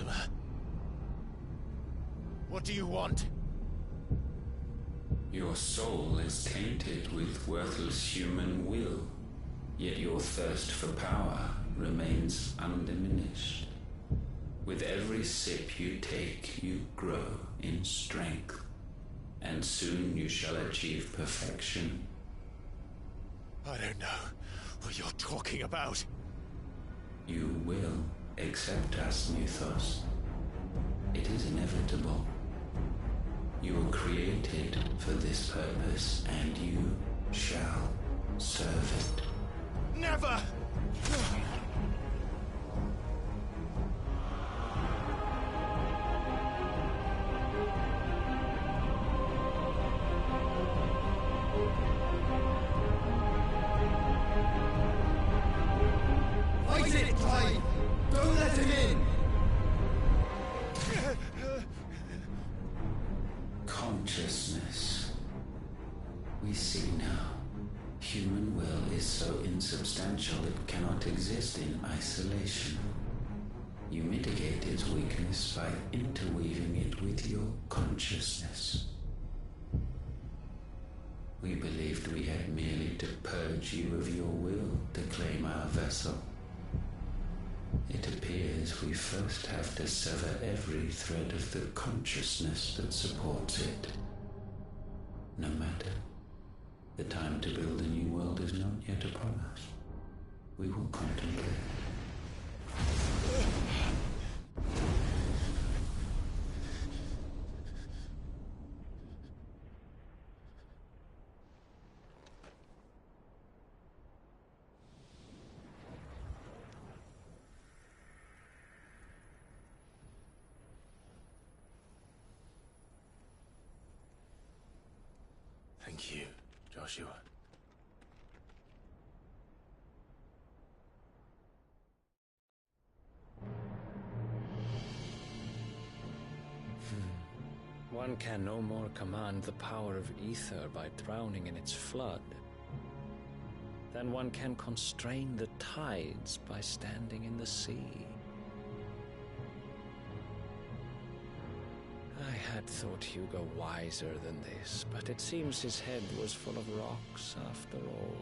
Blasphemous. What do you want? Your soul is tainted with worthless human will, yet your thirst for power remains undiminished. With every sip you take, you grow in strength, and soon you shall achieve perfection. I don't know what you're talking about. You will accept us, Mythos. It is inevitable. You were created for this purpose, and you shall serve it. Never! Fight it, Clive! Don't let him in! Consciousness. We see now. Human will is so insubstantial it cannot exist in isolation. You mitigate its weakness by interweaving it with your consciousness. We believed we had merely to purge you of your will to claim our vessel. It appears we first have to sever every thread of the consciousness that supports it. No matter. The time to build a new world is not yet upon us. We will contemplate. Thank you, Joshua. One can no more command the power of ether by drowning in its flood than one can constrain the tides by standing in the sea. I had thought Hugo wiser than this, but it seems his head was full of rocks after all.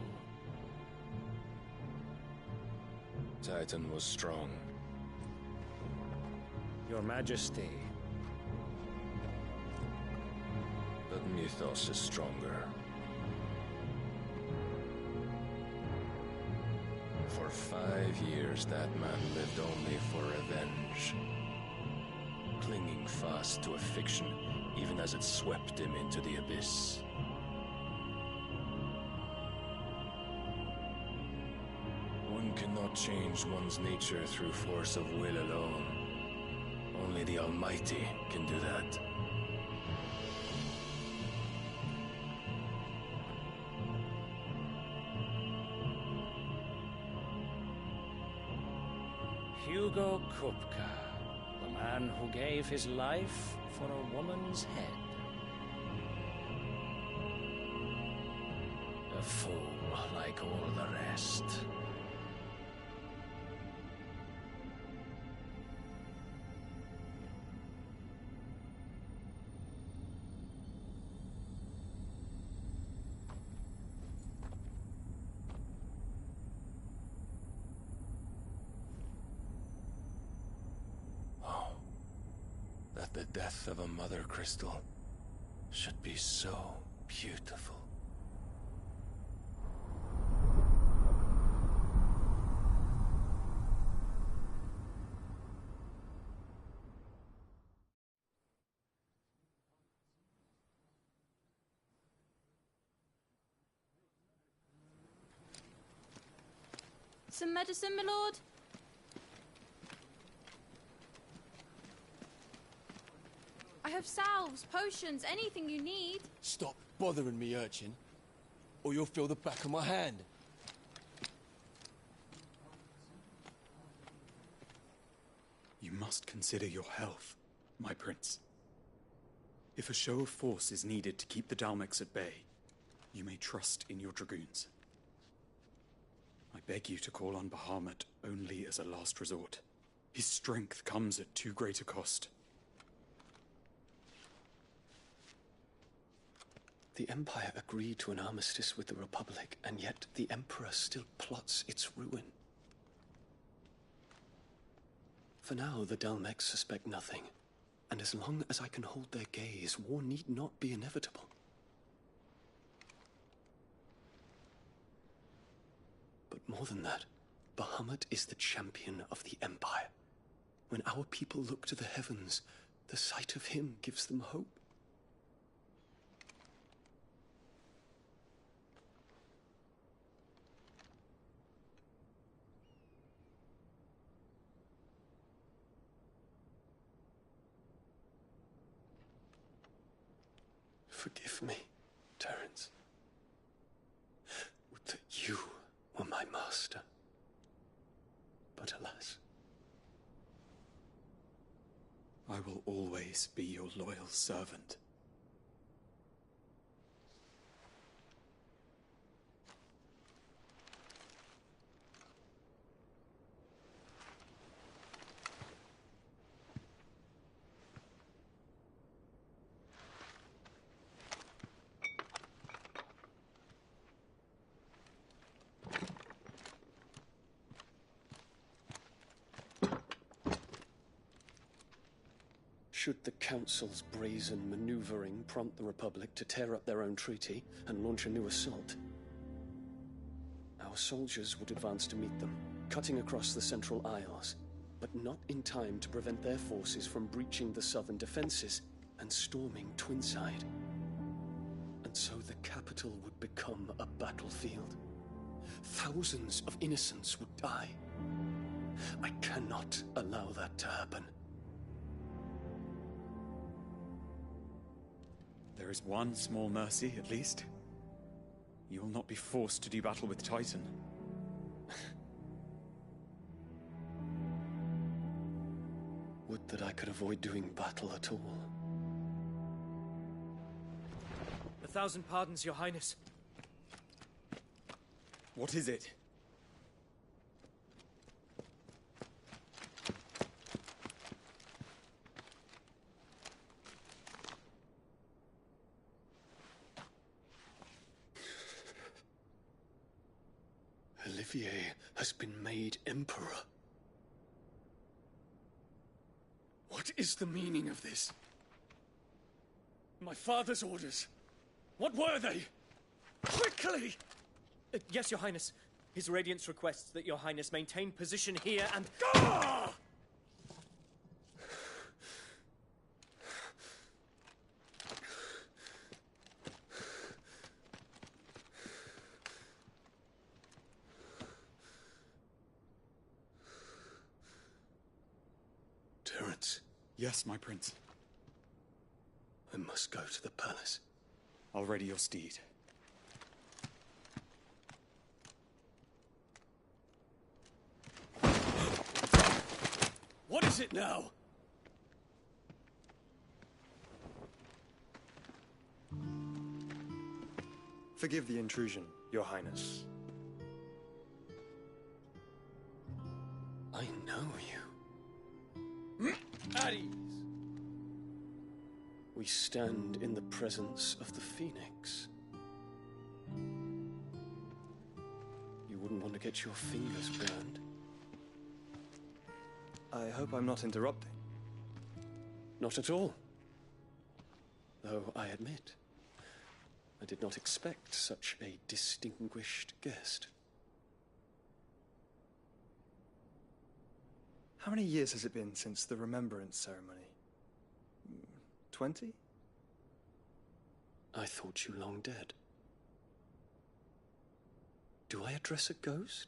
Titan was strong. Your Majesty. But Mythos is stronger. For 5 years that man lived only for revenge. Clinging fast to a fiction, even as it swept him into the abyss. One cannot change one's nature through force of will alone. Only the Almighty can do that. Hugo Kupka, the man who gave his life for a woman's head. A fool like all the rest. That the death of a mother crystal should be so beautiful. Some medicine, my lord? I have salves, potions, anything you need. Stop bothering me, urchin, or you'll feel the back of my hand. You must consider your health, my prince. If a show of force is needed to keep the Dalmex at bay, you may trust in your dragoons. I beg you to call on Bahamut only as a last resort. His strength comes at too great a cost. The Empire agreed to an armistice with the Republic, and yet the Emperor still plots its ruin. For now, the Dalmex suspect nothing, and as long as I can hold their gaze, war need not be inevitable. But more than that, Bahamut is the champion of the Empire. When our people look to the heavens, the sight of him gives them hope. Forgive me, Terence. Would that you were my master. But alas. I will always be your loyal servant. Should the Council's brazen maneuvering prompt the Republic to tear up their own treaty and launch a new assault, our soldiers would advance to meet them, cutting across the Central Isles, but not in time to prevent their forces from breaching the southern defenses and storming Twinside. And so the capital would become a battlefield. Thousands of innocents would die. I cannot allow that to happen. There is one small mercy, at least. You will not be forced to do battle with Titan. Would that I could avoid doing battle at all. 1,000 pardons, Your Highness. What is it? Olivier has been made Emperor. What is the meaning of this? My father's orders. What were they? Quickly! Yes, Your Highness. His Radiance requests that Your Highness maintain position here and... Ah! Terence. Yes, my prince. I must go to the palace. I'll ready your steed. What is it now? Forgive the intrusion, Your Highness. I know you. At ease. We stand in the presence of the Phoenix. You wouldn't want to get your fingers burned. I hope I'm not interrupting. Not at all. Though I admit, I did not expect such a distinguished guest. How many years has it been since the Remembrance ceremony? 20? I thought you long dead. Do I address a ghost?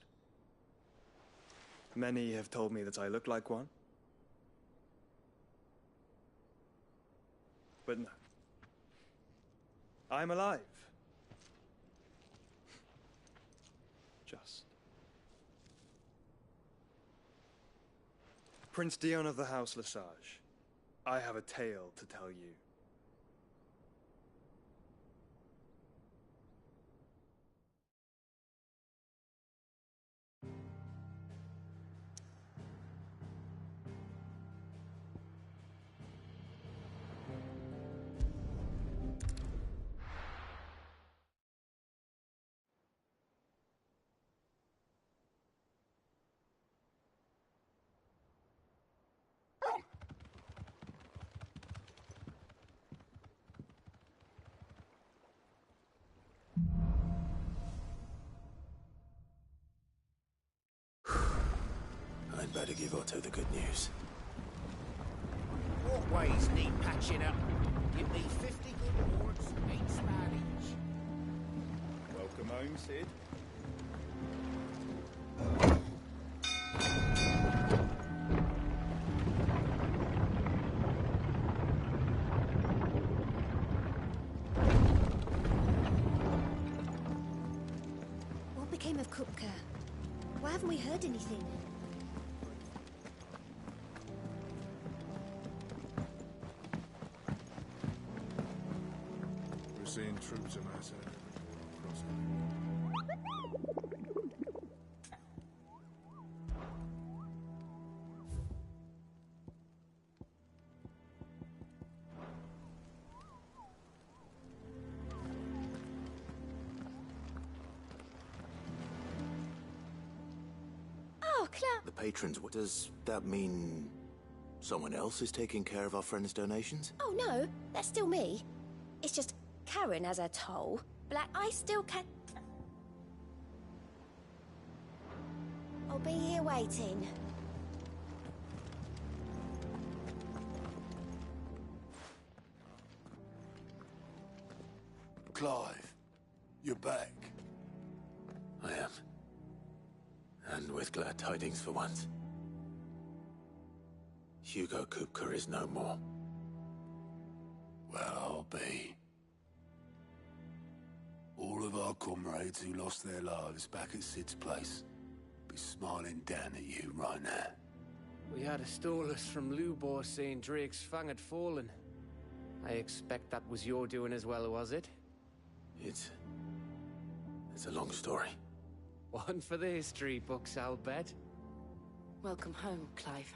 Many have told me that I look like one. But no. I'm alive. Just. Prince Dion of the House Lesage, I have a tale to tell you. I'd better give Otto the good news. Walkways need patching up. Give me 50 good boards, 8 Spanish. Welcome home, Sid. What became of Kupka? Why haven't we heard anything? We're seeing troops amass across Oh, Claire! The patrons, what does that mean? Someone else is taking care of our friends' donations? Oh no, that's still me. It's just Karen has a toll. Black Eye still can... I'll be here waiting. Clive, you're back. I am. And with glad tidings for once. Hugo Kupka is no more. Well, I'll be. All of our comrades who lost their lives back at Sid's place be smiling down at you right now. We had a stolus from Lubor saying Drake's fang had fallen. I expect that was your doing as well, was it? It's a long story. One for the history books, I'll bet. Welcome home, Clive.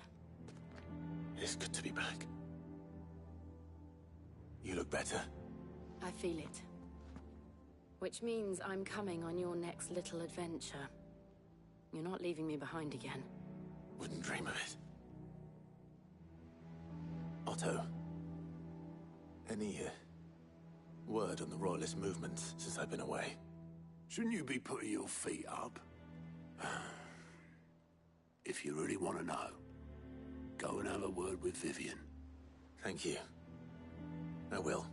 It's good to be back. You look better. I feel it. Which means I'm coming on your next little adventure. You're not leaving me behind again. Wouldn't dream of it. Otto, any word on the Royalist movement since I've been away? Shouldn't you be putting your feet up? If you really want to know, go and have a word with Vivian. Thank you. I will.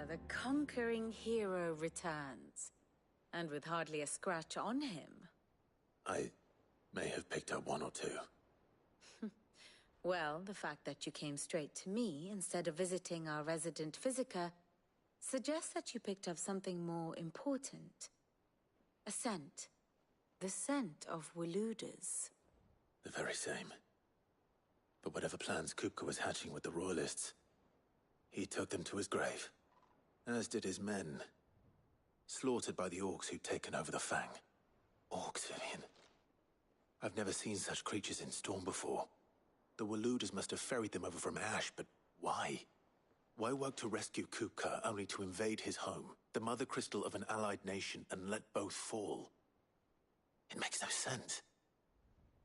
The conquering hero returns. And with hardly a scratch on him. I may have picked up one or two. Well, the fact that you came straight to me instead of visiting our resident Physica suggests that you picked up something more important. A scent. The scent of Walooders. The very same. But whatever plans Kupka was hatching with the Royalists, he took them to his grave. As did his men. Slaughtered by the orcs who'd taken over the Fang. Orcs, Vivian. I've never seen such creatures in Storm before. The Walooders must have ferried them over from Ash, but why? Why work to rescue Kupka only to invade his home, the mother crystal of an allied nation, and let both fall? It makes no sense.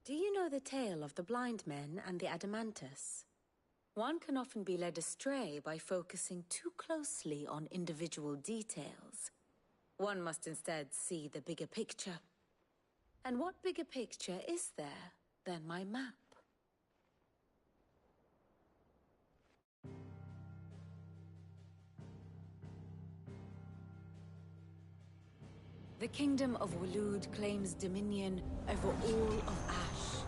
Do you know the tale of the blind men and the Adamantus? One can often be led astray by focusing too closely on individual details. One must instead see the bigger picture. And what bigger picture is there than my map? The Kingdom of Waloed claims dominion over all of Ash.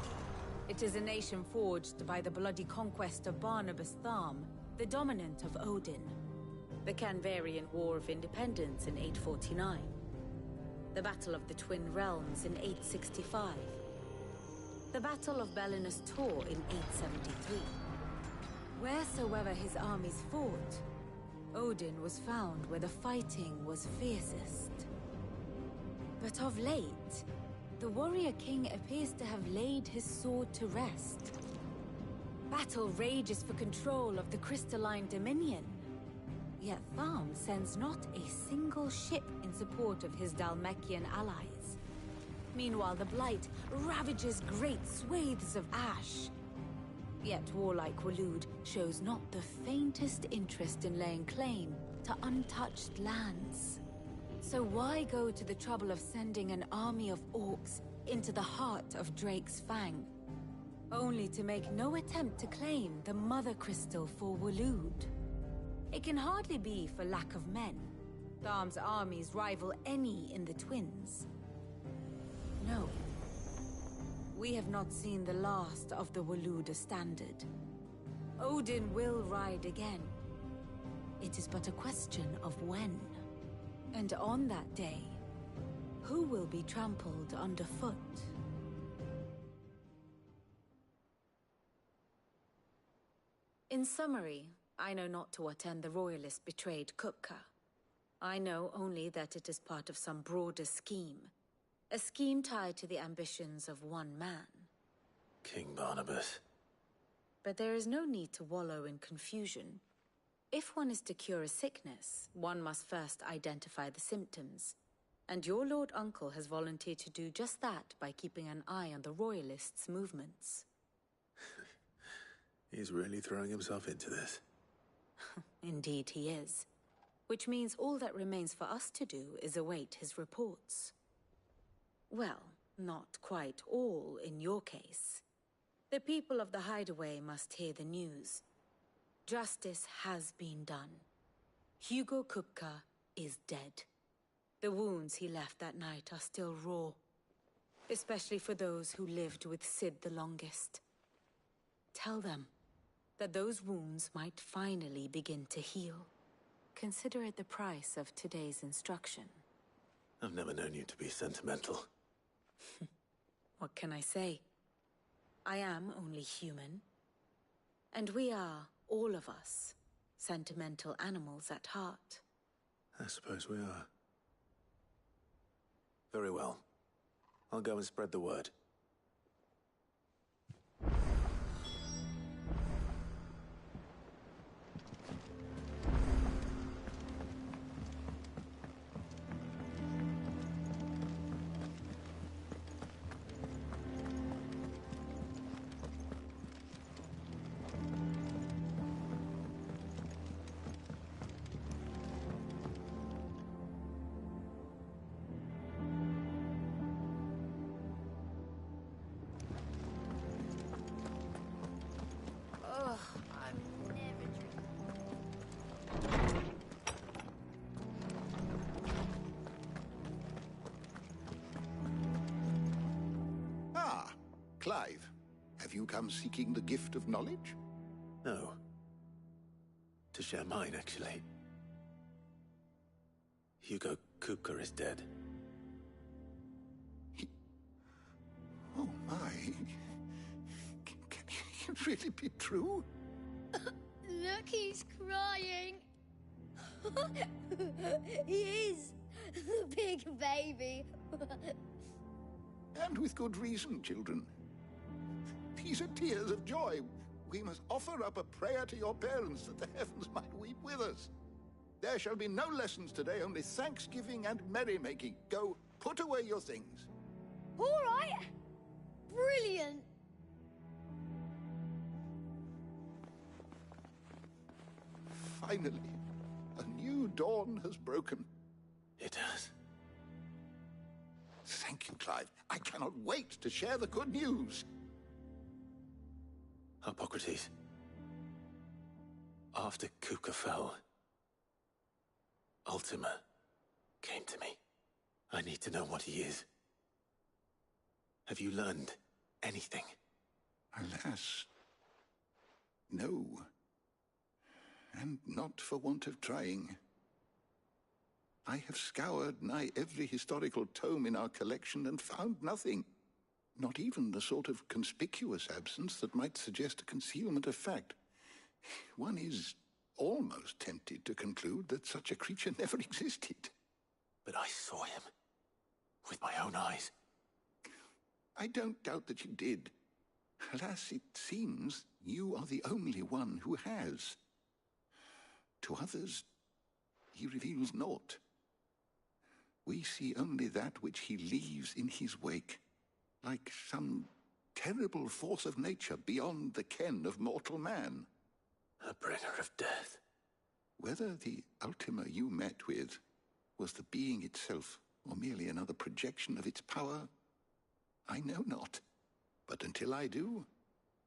It is a nation forged by the bloody conquest of Barnabas Tharm, the dominant of Odin. The Canvarian War of Independence in 849. The Battle of the Twin Realms in 865. The Battle of Belinus Tor in 873. Wheresoever his armies fought, Odin was found where the fighting was fiercest. But of late, the warrior king appears to have laid his sword to rest. Battle rages for control of the crystalline dominion. Yet Tharm sends not a single ship in support of his Dhalmekian allies. Meanwhile, the Blight ravages great swathes of ash. Yet warlike Waloed shows not the faintest interest in laying claim to untouched lands. So why go to the trouble of sending an army of orcs into the heart of Drake's Fang, only to make no attempt to claim the Mother Crystal for Waloed? It can hardly be for lack of men. Tharm's armies rival any in the Twins. No. We have not seen the last of the Waloed Standard. Odin will ride again. It is but a question of when. And on that day, who will be trampled underfoot? In summary, I know not to what end the Royalists betrayed Kupka. I know only that it is part of some broader scheme. A scheme tied to the ambitions of one man. King Barnabas. But there is no need to wallow in confusion. If one is to cure a sickness, one must first identify the symptoms. And your Lord Uncle has volunteered to do just that by keeping an eye on the Royalists' movements. He's really throwing himself into this. Indeed he is. Which means all that remains for us to do is await his reports. Well, not quite all in your case. The people of the Hideaway must hear the news. Justice has been done. Hugo Kupka is dead. The wounds he left that night are still raw, especially for those who lived with Sid the longest. Tell them that those wounds might finally begin to heal. Consider it the price of today's instruction. I've never known you to be sentimental. What can I say? I am only human. And we are, all of us, sentimental animals at heart. I suppose we are. Very well. I'll go and spread the word. Clive, have you come seeking the gift of knowledge? No. To share mine, actually. Hugo Kupka is dead. Oh my. Can it really be true? Look, he's crying. He is. The big baby. And with good reason, children. These are tears of joy. We must offer up a prayer to your parents that the heavens might weep with us. There shall be no lessons today, only thanksgiving and merrymaking. Go, put away your things. All right. Brilliant. Finally, a new dawn has broken. It has. Thank you, Clive. I cannot wait to share the good news. Hippocrates. After Kupka fell, Ultima came to me. I need to know what he is. Have you learned anything? Alas, no. And not for want of trying. I have scoured nigh every historical tome in our collection and found nothing. Not even the sort of conspicuous absence that might suggest a concealment of fact. One is almost tempted to conclude that such a creature never existed. But I saw him. With my own eyes. I don't doubt that you did. Alas, it seems you are the only one who has. To others, he reveals naught. we see only that which he leaves in his wake, like some terrible force of nature beyond the ken of mortal man. A bringer of death. Whether the Ultima you met with was the being itself, or merely another projection of its power, I know not. But until I do,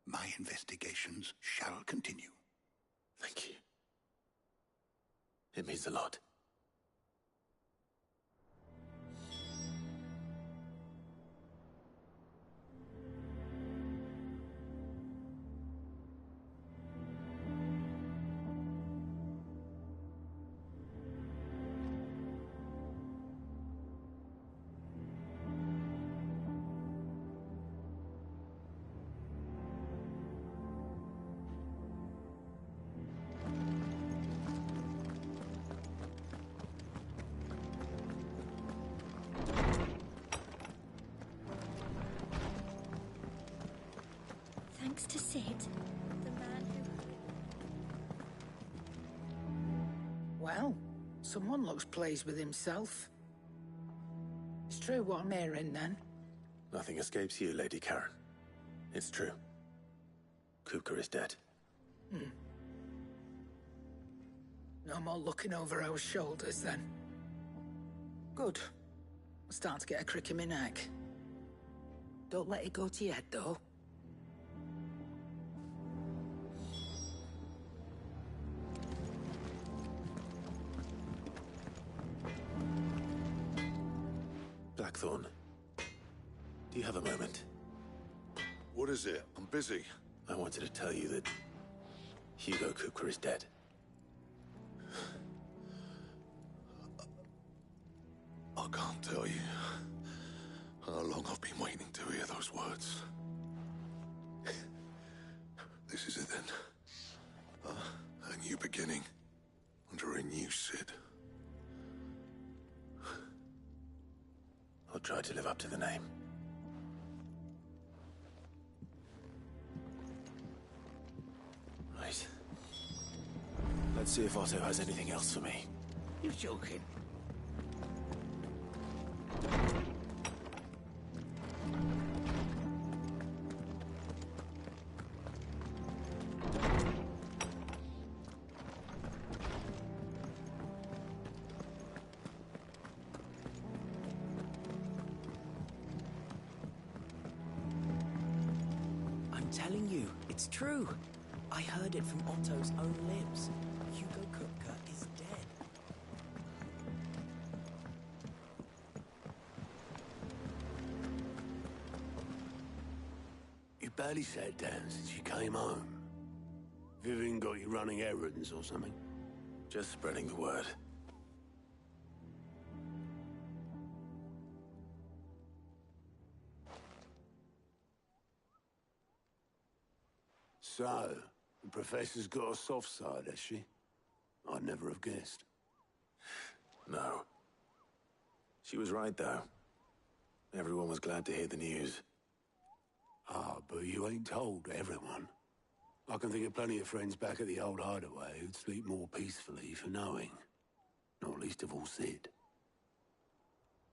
my investigations shall continue. Thank you. It means a lot. Thanks to Sid, the man who... Well, someone looks pleased with himself. It's true what I'm hearing, then. Nothing escapes you, Lady Karen. It's true. Kupka is dead. No more looking over our shoulders, then. Good. I'm starting to get a crick in my neck. Don't let it go to your head, though. Blackthorn, do you have a moment? What is it? I'm busy. I wanted to tell you that Hugo Kupka is dead. I can't tell you how long I've been waiting to hear those words. This is it then. A new beginning under a new Sid. I'll try to live up to the name. Right. Let's see if Otto has anything else for me. You're joking. I'm telling you, it's true. I heard it from Otto's own lips. Hugo Kupka is dead. You barely sat down since you came home. Vivian got you running errands or something? Just spreading the word. So, the Professor's got a soft side, has she? I'd never have guessed. No. She was right, though. Everyone was glad to hear the news. Ah, but you ain't told everyone. I can think of plenty of friends back at the old hideaway who'd sleep more peacefully for knowing. Not least of all Sid.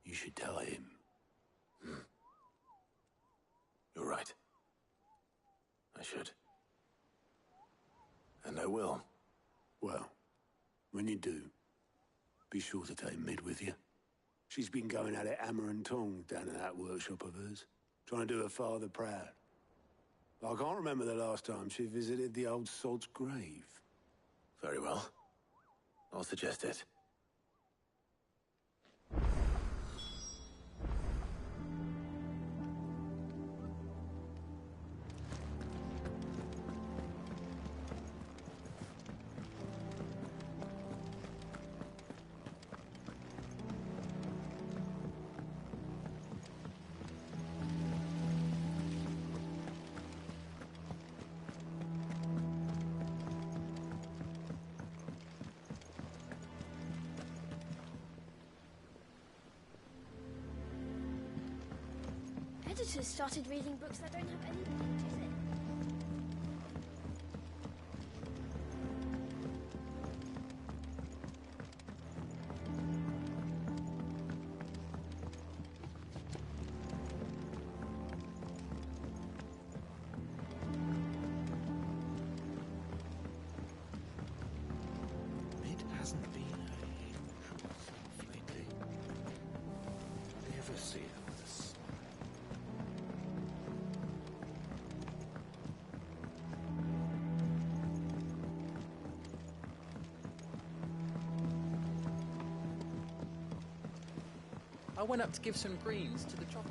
You should tell him. You're right. I should. And I will. Well, when you do, be sure to take Mid with you. She's been going at it hammer and tong down in that workshop of hers, trying to do her father proud. I can't remember the last time she visited the old sod's grave. Very well. I'll suggest it. Editors started reading books that don't have any point, is it? I went up to give some greens to the chocobo.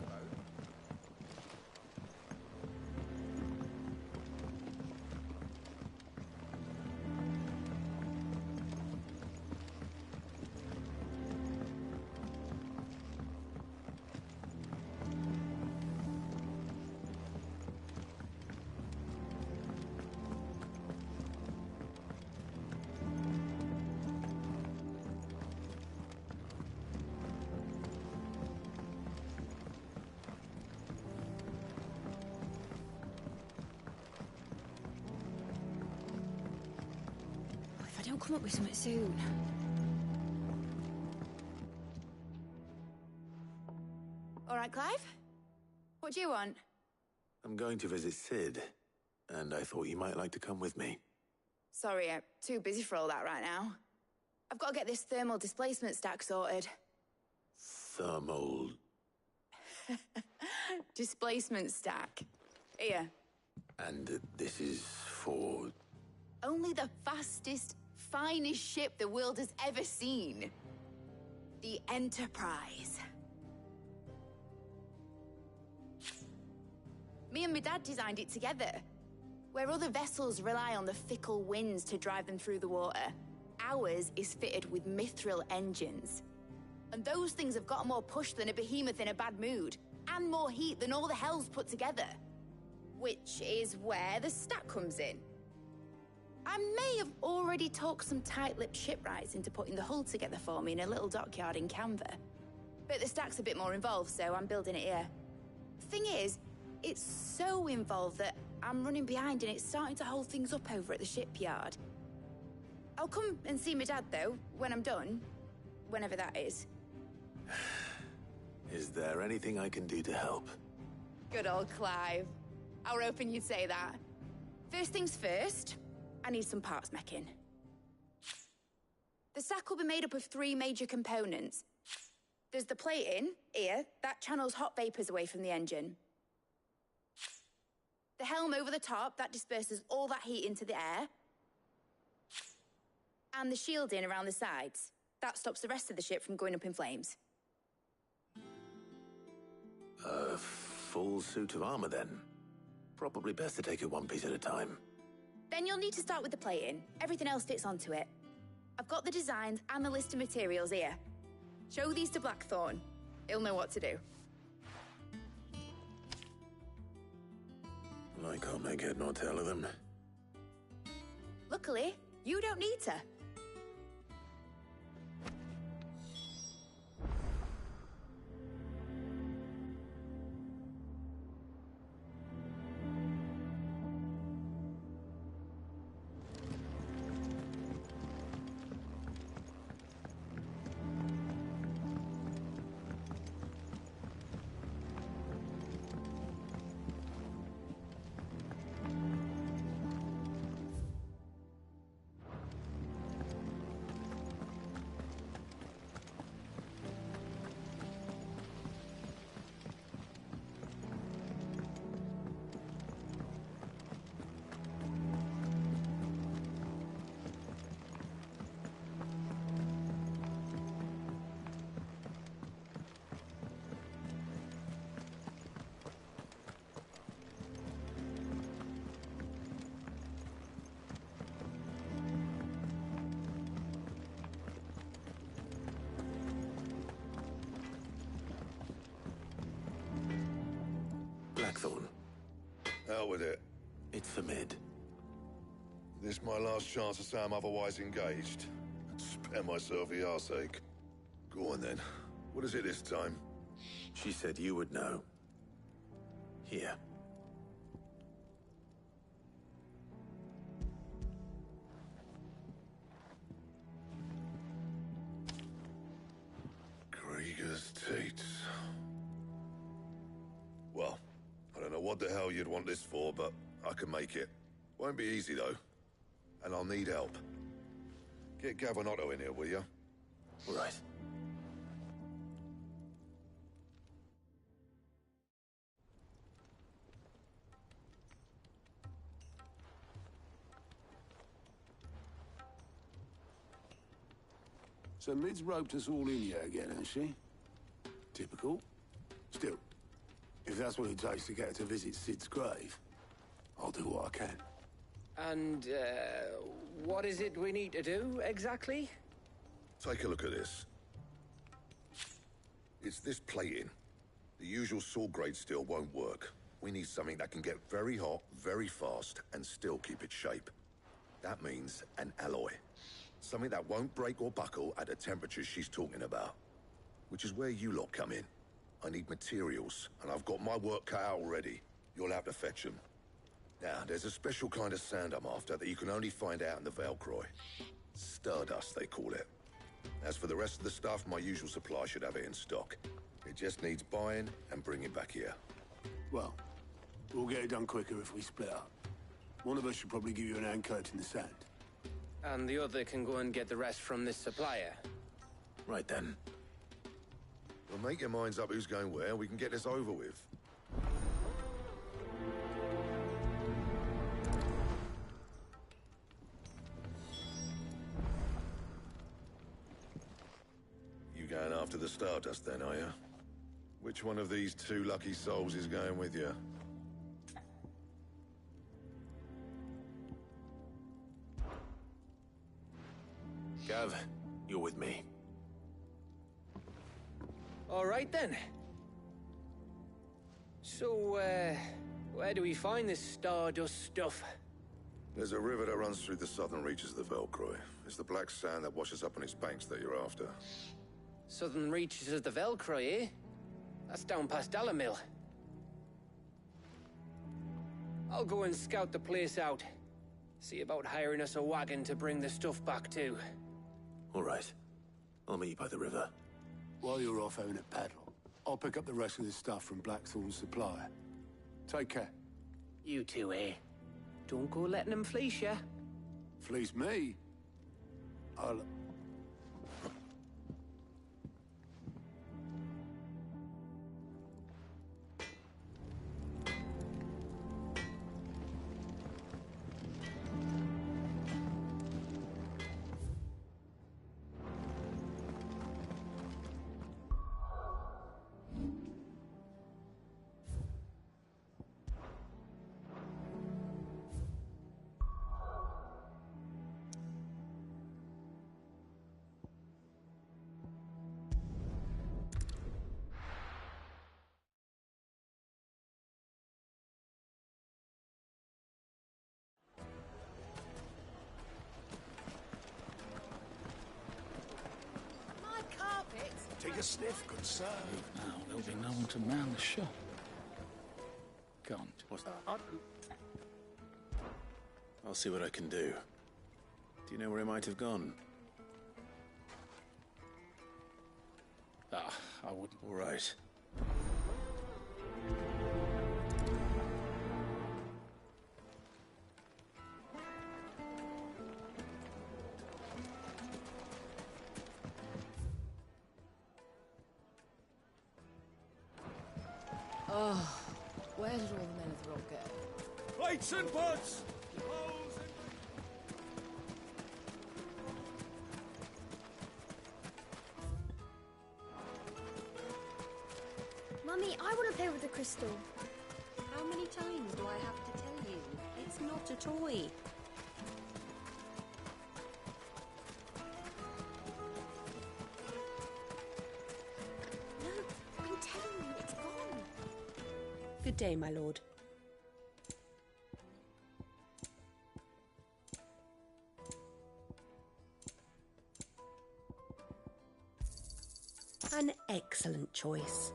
If I don't come up with something soon. All right, Clive? What do you want? I'm going to visit Sid, and I thought you might like to come with me. Sorry, I'm too busy for all that right now. I've got to get this thermal displacement stack sorted. Thermal... Displacement stack. Here. And this is for... Only the fastest, finest ship the world has ever seen. The Enterprise. Me and my dad designed it together. Where other vessels rely on the fickle winds to drive them through the water, ours is fitted with mithril engines. And those things have got more push than a behemoth in a bad mood, and more heat than all the hells put together. Which is where the stack comes in. I may have already talked some tight-lipped shipwrights into putting the hull together for me in a little dockyard in Canva. But the stack's a bit more involved, so I'm building it here. Thing is, it's so involved that I'm running behind and it's starting to hold things up over at the shipyard. I'll come and see my dad, though, when I'm done. Whenever that is. Is there anything I can do to help? Good old Clive. I were hoping you'd say that. First things first, I need some parts meching. The stack will be made up of 3 major components. There's the plating, here, that channels hot vapors away from the engine. The helm over the top, that disperses all that heat into the air. And the shielding around the sides. That stops the rest of the ship from going up in flames. A full suit of armor, then? Probably best to take it one piece at a time. Then you'll need to start with the plating. Everything else fits onto it. I've got the designs and the list of materials here. Show these to Blackthorn. He'll know what to do. I can't make head nor tail of them. Luckily, you don't need to. Blackthorn. Out with it. It's for Mid. This my last chance to say I'm otherwise engaged. Spare myself the arseache. Go on then. What is it this time? She said you would know. Here. Krieger's Teats. Well, I don't know what the hell you'd want this for, but I can make it. Won't be easy, though. And I'll need help. Get Gavin Otto in here, will you? Right. So Mid's roped us all in here again, has she? Typical. Still, if that's what it takes to get her to visit Sid's grave, I'll do what I can. And, what is it we need to do, exactly? Take a look at this. It's this plating. The usual saw grade steel won't work. We need something that can get very hot, very fast, and still keep its shape. That means an alloy. Something that won't break or buckle at the temperatures she's talking about. Which is where you lot come in. I need materials, and I've got my work cut out already. You'll have to fetch them. Now, there's a special kind of sand I'm after that you can only find out in the Velcroy. Stardust, they call it. As for the rest of the stuff, my usual supply should have it in stock. It just needs buying and bringing back here. Well, we'll get it done quicker if we split up. One of us should probably give you an hand cut in the sand. And the other can go and get the rest from this supplier. Right then. Well, make your minds up who's going where, we can get this over with. You going after the Stardust then, are you? Which one of these two lucky souls is going with you? Gav, you're with me. All right, then. So, where do we find this Stardust stuff? There's a river that runs through the southern reaches of the Velcroy. It's the black sand that washes up on its banks that you're after. Southern reaches of the Velcroy, eh? That's down past Dalamil. I'll go and scout the place out. See about hiring us a wagon to bring the stuff back to. All right. I'll meet you by the river. While you're off having a paddle, I'll pick up the rest of the stuff from Blackthorn's supplier. Take care. You two, eh? Don't go letting them fleece ya. Fleece me? I'll... Take a sniff, good sir. Now there'll be no one to man the shop. Can't. What's that? I'll see what I can do. Do you know where he might have gone? I wouldn't. All right. Oh, where did all the men of the rock go? Plates and pots! Mummy, I want to play with the crystal. How many times do I have to tell you? It's not a toy. No, I'm telling you, it's gone. Good day, my lord. An excellent choice.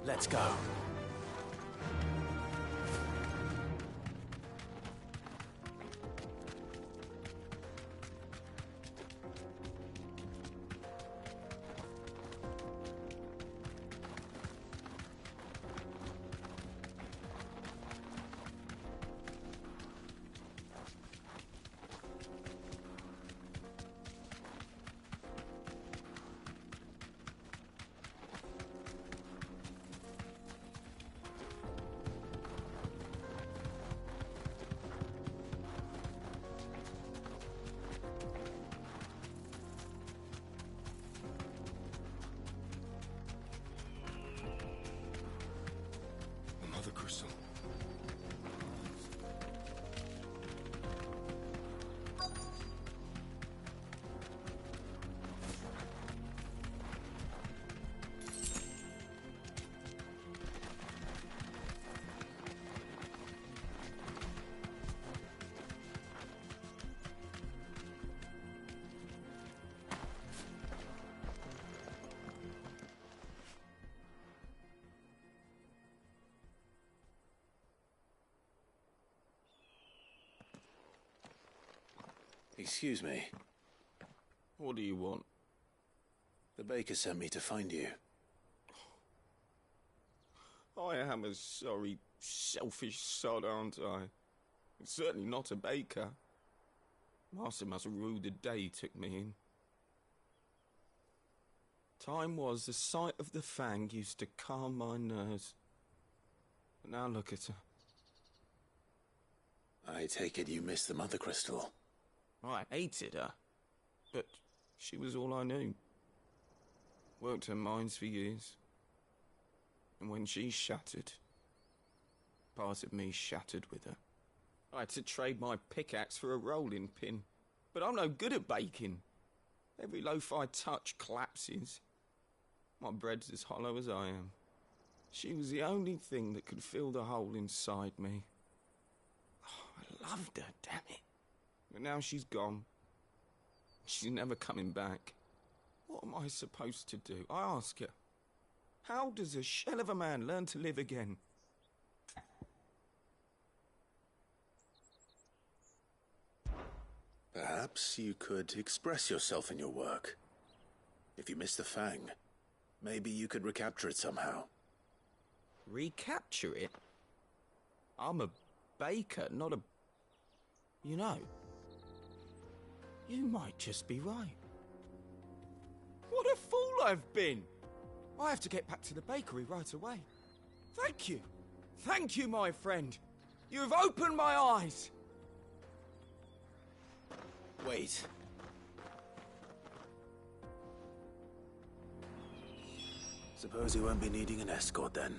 Let's go. Excuse me. What do you want? The baker sent me to find you. I am a sorry, selfish sod, aren't I? I'm certainly not a baker. Master must have ruled the day he took me in. Time was the sight of the Fang used to calm my nerves. But now look at her. I take it you missed the Mother Crystal. I hated her, but she was all I knew. Worked her mines for years. And when she shattered, part of me shattered with her. I had to trade my pickaxe for a rolling pin, but I'm no good at baking. Every loaf I touch collapses. My bread's as hollow as I am. She was the only thing that could fill the hole inside me. Oh, I loved her, damn it. But now she's gone. She's never coming back. What am I supposed to do? I ask her. How does a shell of a man learn to live again? Perhaps you could express yourself in your work. If you miss the Fang, maybe you could recapture it somehow. Recapture it? I'm a baker, not a... You know, you might just be right. What a fool I've been! I have to get back to the bakery right away. Thank you. Thank you, my friend. You have opened my eyes. Wait. Suppose you won't be needing an escort then.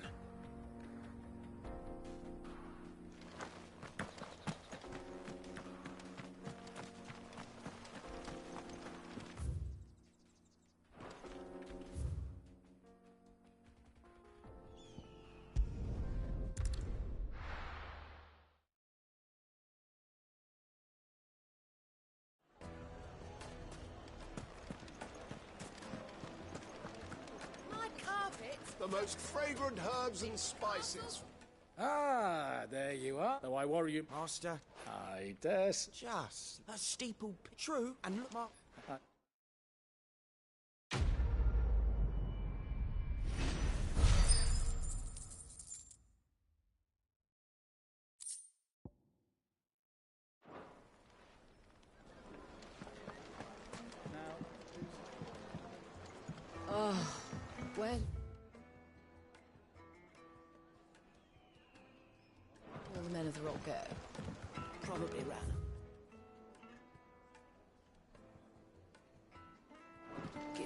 The most fragrant herbs and spices. Ah, there you are. Though I worry you... Master. I dare... Just a steeple... True, and look, Mark... Oh, well... All the men of the rock go. Probably ran. Gil.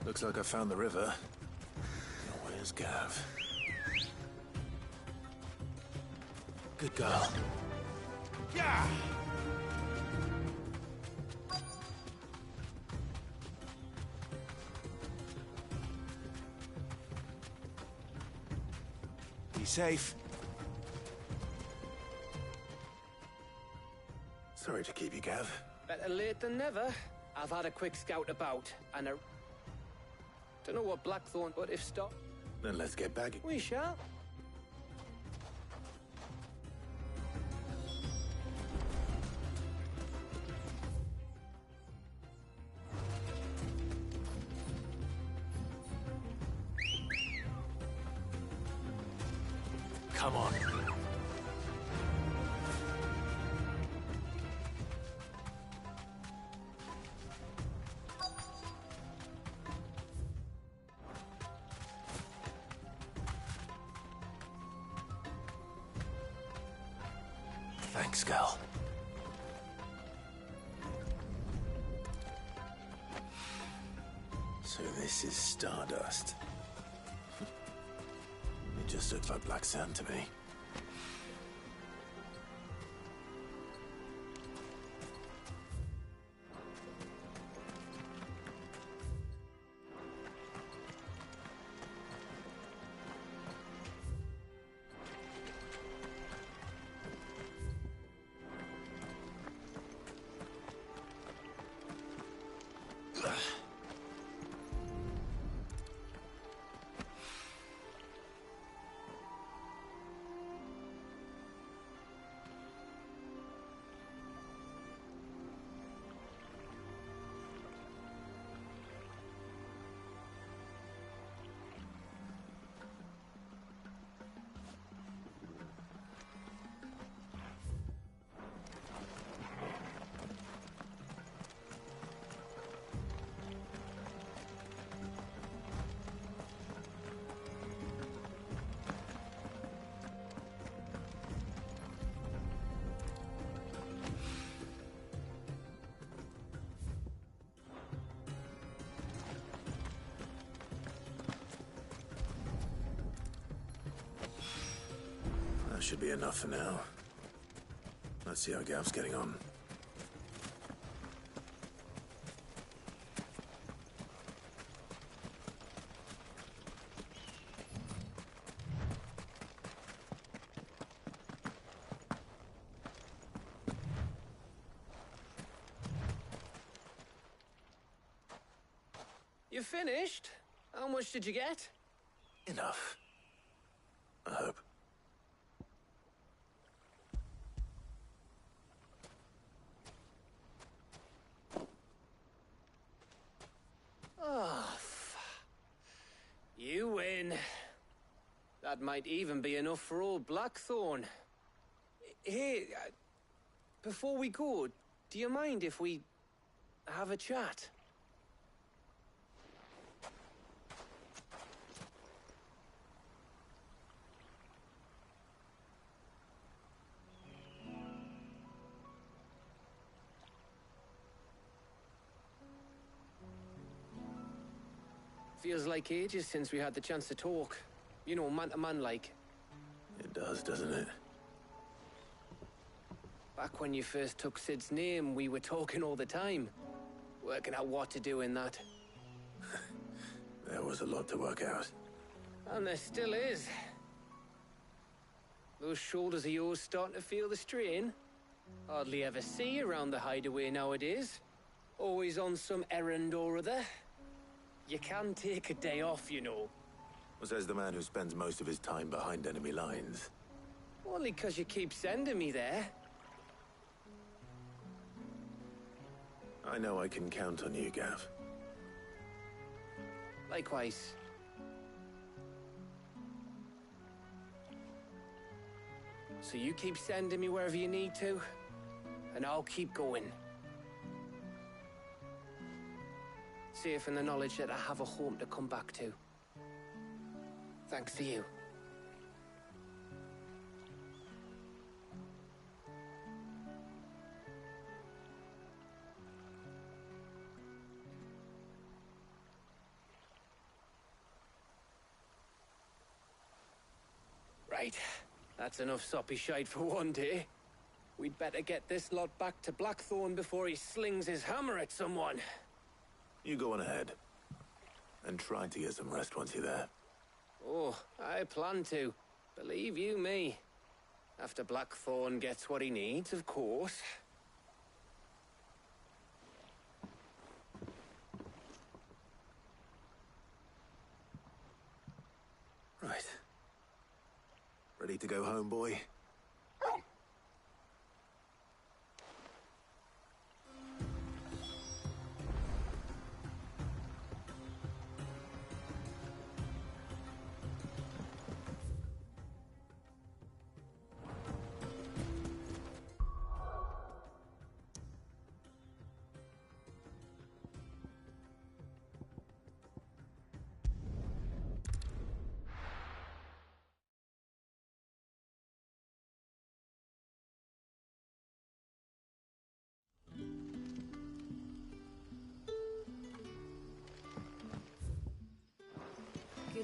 Looks like I found the river. Where's Gav? Good girl. Yeah! Be safe. Sorry to keep you, Gav. Better late than never. I've had a quick scout about, and I don't know what Blackthorn, but if stop... Then let's get back. We shall. Come on. Thanks, Gal. So this is Stardust. It just looks like black sand to me. That should be enough for now. Let's see how Gav's getting on. You finished? How much did you get? Enough. I hope. Oh, you win. That might even be enough for old Blackthorn. Hey, before we go, do you mind if we have a chat? Feels like ages since we had the chance to talk. You know, man to man like. It does, doesn't it? Back when you first took Sid's name, we were talking all the time. Working out what to do in that. There was a lot to work out. And there still is. Those shoulders of yours starting to feel the strain. Hardly ever see you around the hideaway nowadays. Always on some errand or other. You can take a day off, you know. Says the man who spends most of his time behind enemy lines. Only 'cause you keep sending me there. I know I can count on you, Gav. Likewise. So you keep sending me wherever you need to, and I'll keep going. Safe in the knowledge that I have a home to come back to. Thanks to you. Right. That's enough soppy shite for one day. We'd better get this lot back to Blackthorn before he slings his hammer at someone. You go on ahead. And try to get some rest once you're there. Oh, I plan to. Believe you me. After Blackthorn gets what he needs, of course. Right. Ready to go home, boy?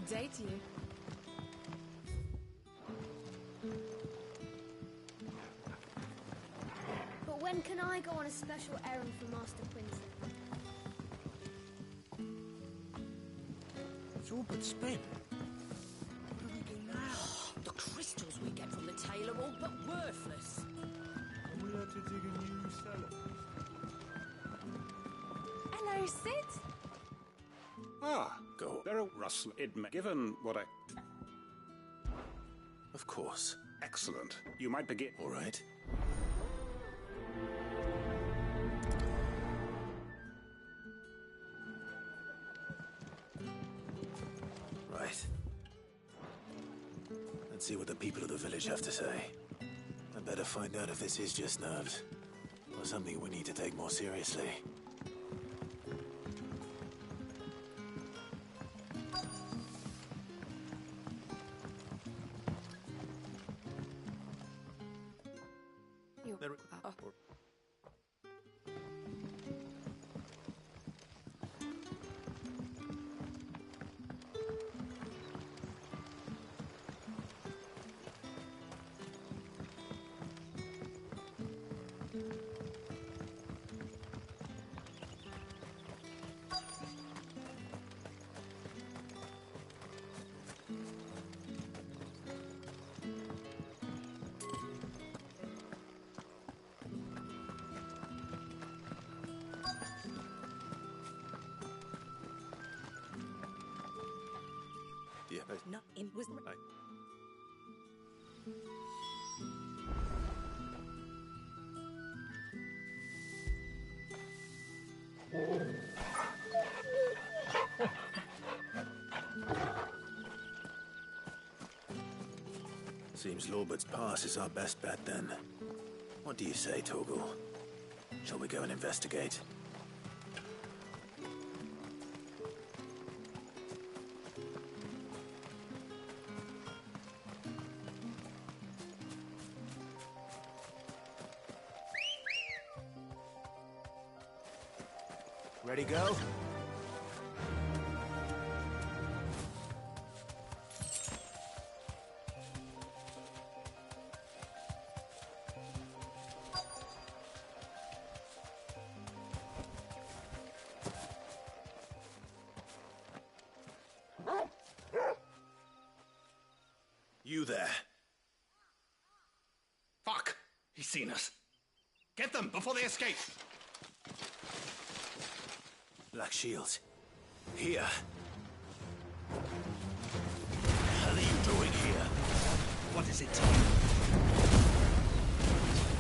Good day to you. But when can I go on a special errand for Master Quincy? It's all but spent. The crystals we get from the tail are all but worthless. And we have to dig a new cellar. Hello, Sid. Ah, go. Very Russell, given what I... Of course. Excellent. You might begin. All right. Right. Let's see what the people of the village have to say. I better find out if this is just nerves, or something we need to take more seriously. No, it was right. Seems Lorbert's Pass is our best bet then. What do you say, Torgal? Shall we go and investigate? Ready, go? You there. Fuck! He's seen us. Get them before they escape! Black Shields. Here. What the hell are you doing here? What is it to you?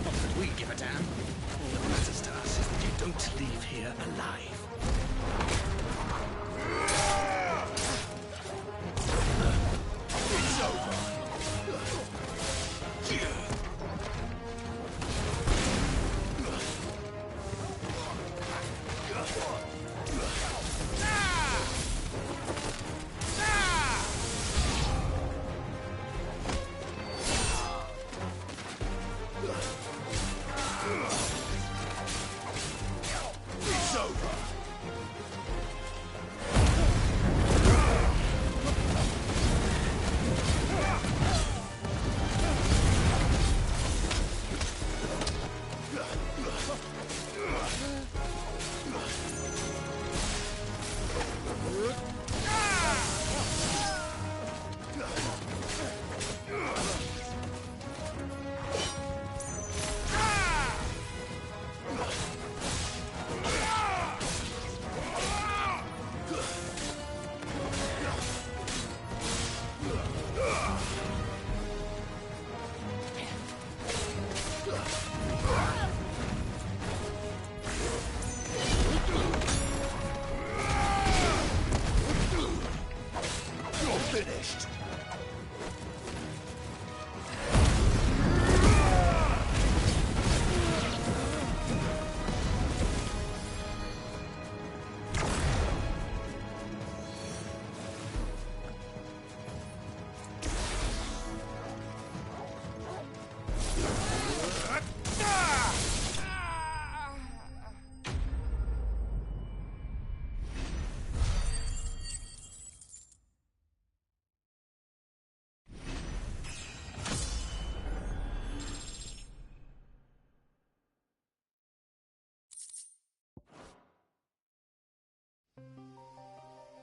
Not that we give a damn. All that matters to us is that you don't leave here alive. It's over. It's over.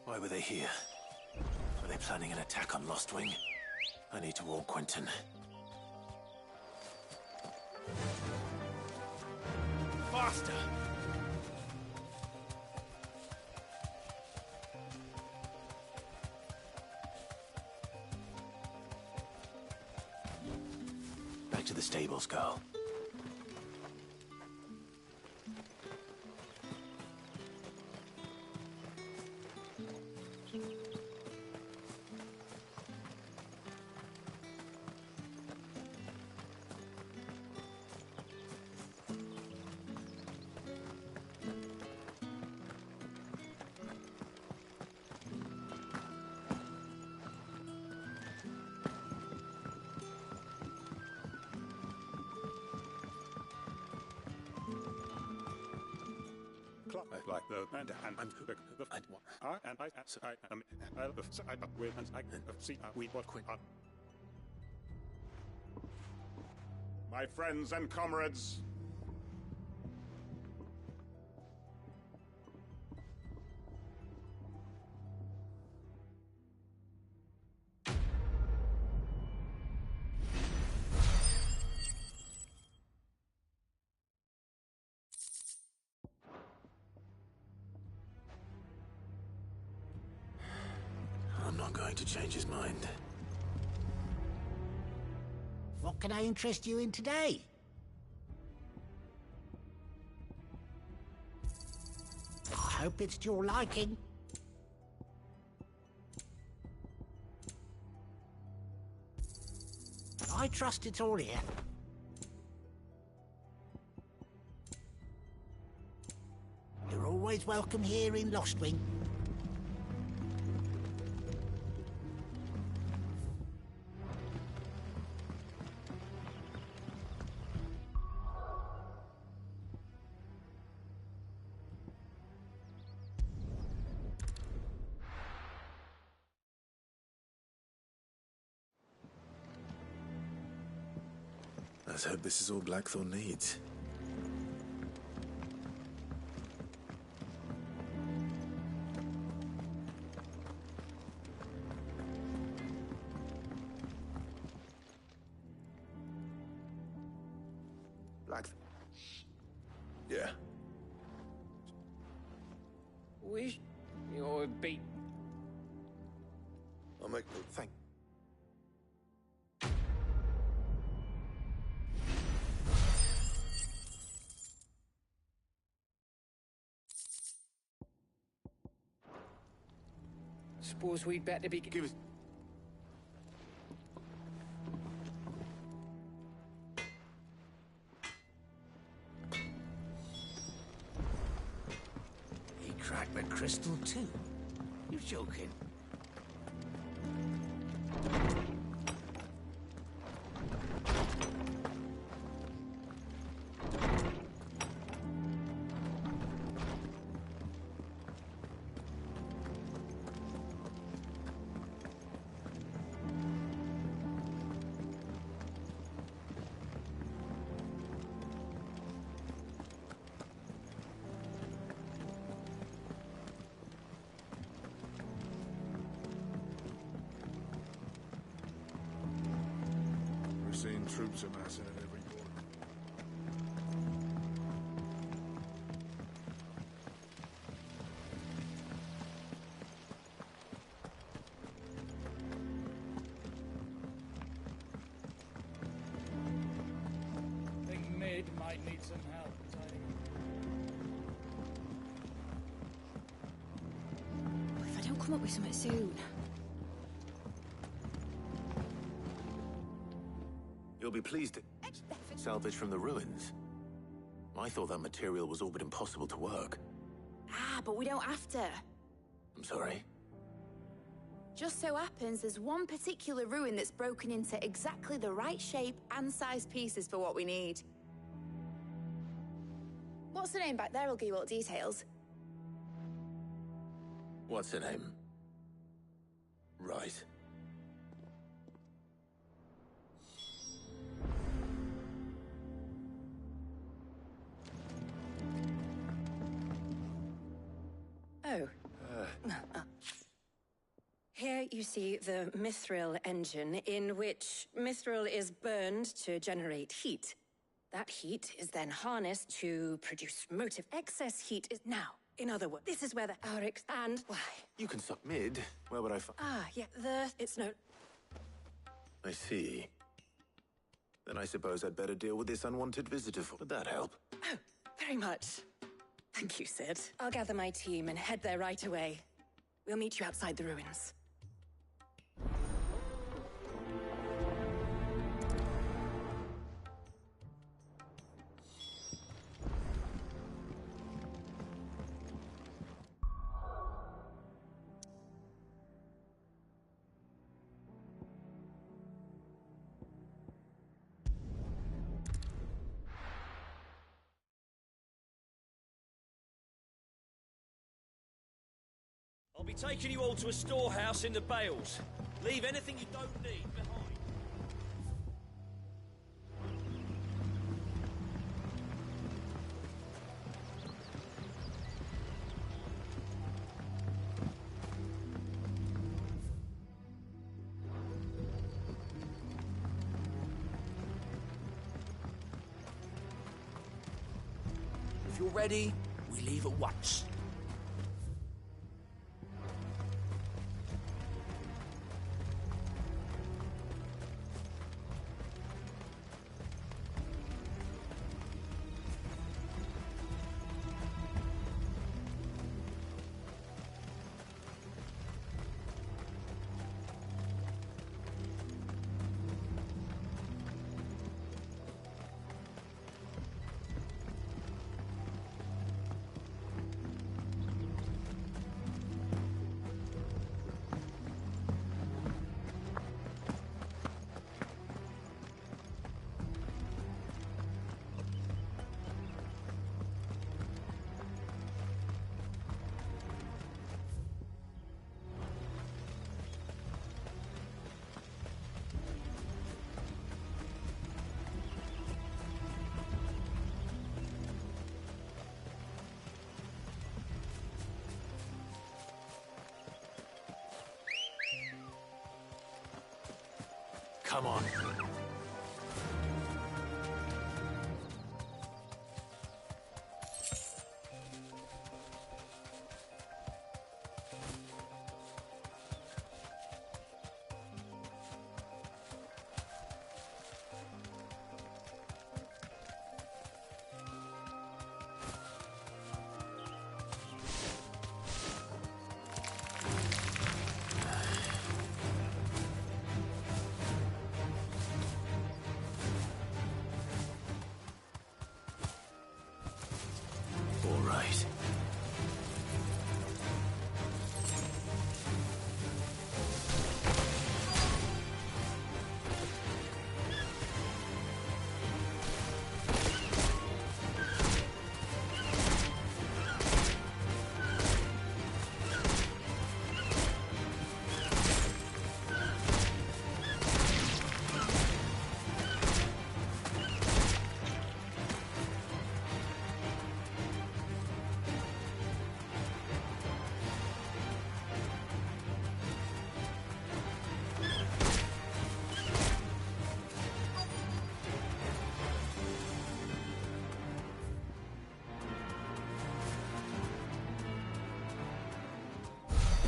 Why were they here? Were they planning an attack on Lostwing? I need to warn Quentin. Faster! Back to the stables, girl. Like the and my friends and comrades. I'm not going to change his mind. What can I interest you in today? I hope it's to your liking. I trust it's all here. You're always welcome here in Lostwing. Let's hope this is all Blackthorn needs. Yeah. Wish you're beat. I'll make the Thank. Suppose we'd better be. Give us. He cracked the crystal too. You're joking. We're seeing troops amassing at every corner. Think Mid might need some help tidying up. If I don't come up with something soon. You'll be pleased to salvage from the ruins. I thought that material was all but impossible to work. Ah, but we don't have to. I'm sorry. Just so happens there's one particular ruin that's broken into exactly the right shape and size pieces for what we need. What's the name back there? I'll give you all the details. What's her name? Right. Oh. Here you see the Mithril engine, in which Mithril is burned to generate heat. That heat is then harnessed to produce motive. Excess heat is now. In other words, this is where the Aurics and why? You can suck mid. Where would I find? Ah, yeah, it's no. I see. Then I suppose I'd better deal with this unwanted visitor. Would that help? Oh, very much. Thank you, Sid. I'll gather my team and head there right away. We'll meet you outside the ruins. I'll be taking you all to a storehouse in the Bales. Leave anything you don't need behind. If you're ready, we leave at once. Come on.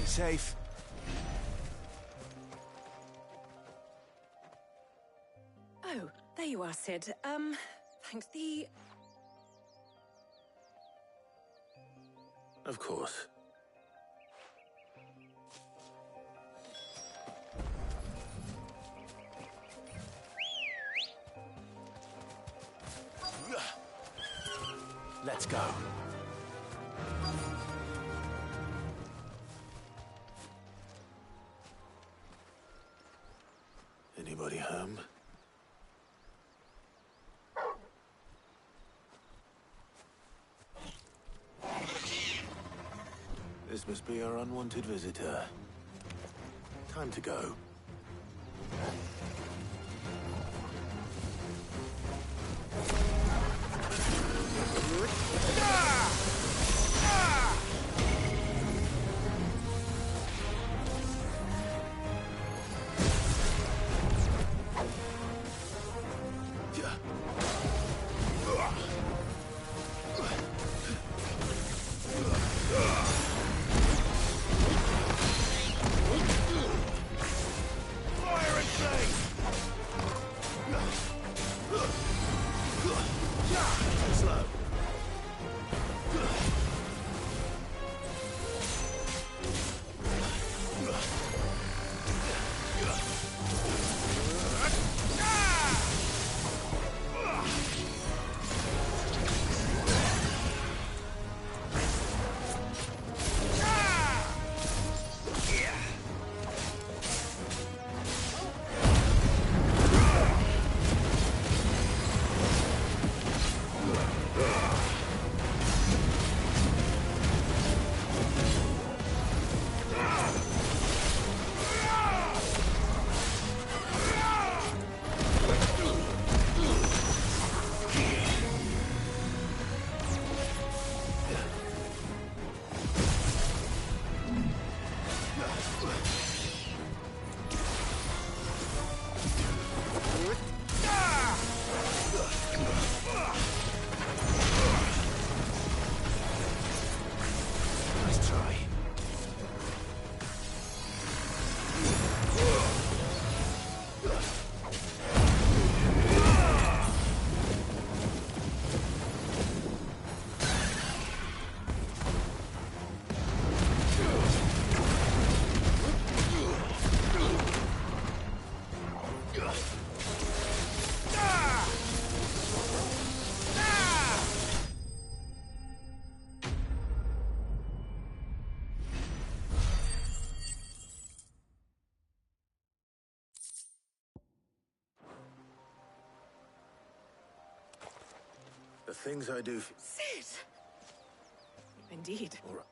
Safe. Oh, there you are, Sid. Thanks. Of course. Let's go. Anybody home? This must be our unwanted visitor. Time to go. The things I do... Sid! Indeed. All right.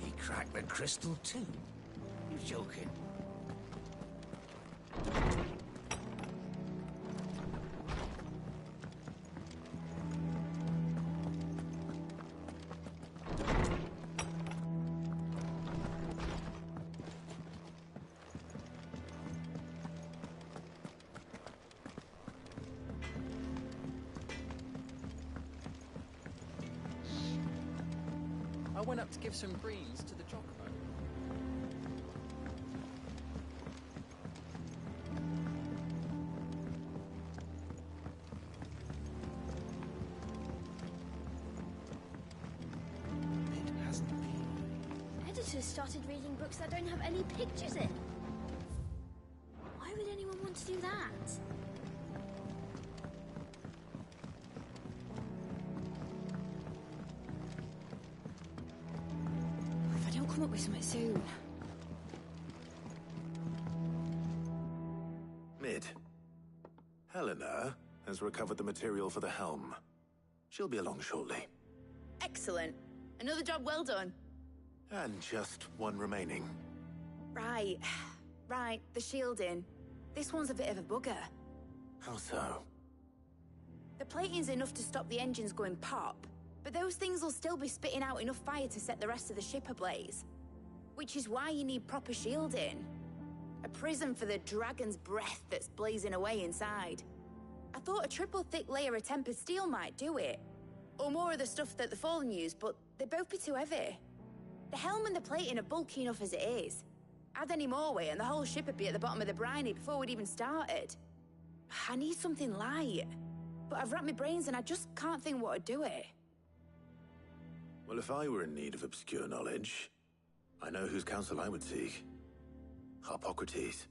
He cracked the crystal too? You're joking. I went up to give some greens to the chocobo. It hasn't been. Editors started reading books that don't have any pictures in. Why would anyone want to do that? If I don't come up with something soon. Mid. Helena has recovered the material for the helm. She'll be along shortly. Excellent. Another job well done. And just one remaining. Right. Right, the shielding. This one's a bit of a bugger. How so? The plating's enough to stop the engines going pop, but those things will still be spitting out enough fire to set the rest of the ship ablaze. Which is why you need proper shielding. A prison for the dragon's breath that's blazing away inside. I thought a triple thick layer of tempered steel might do it. Or more of the stuff that the Fallen use, but they'd both be too heavy. The helm and the plating are bulky enough as it is. Add any more weight and the whole ship would be at the bottom of the briny before we'd even started. I need something light. But I've racked my brains and I just can't think what would do it. Well, if I were in need of obscure knowledge, I know whose counsel I would seek. Harpocrates.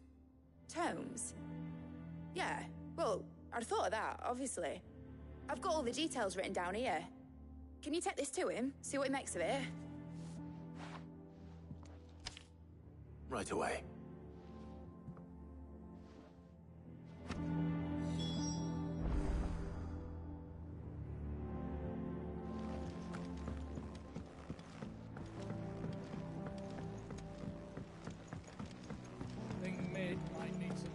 Tomes? Yeah, well, I'd thought of that, obviously. I've got all the details written down here. Can you take this to him, see what he makes of it? Right away. I think Mid might need some.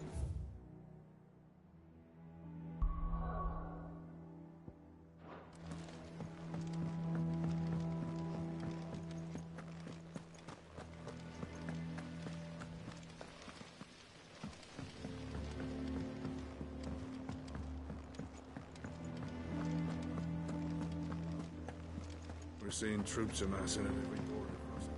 We're seeing troops amassing at every border crossing.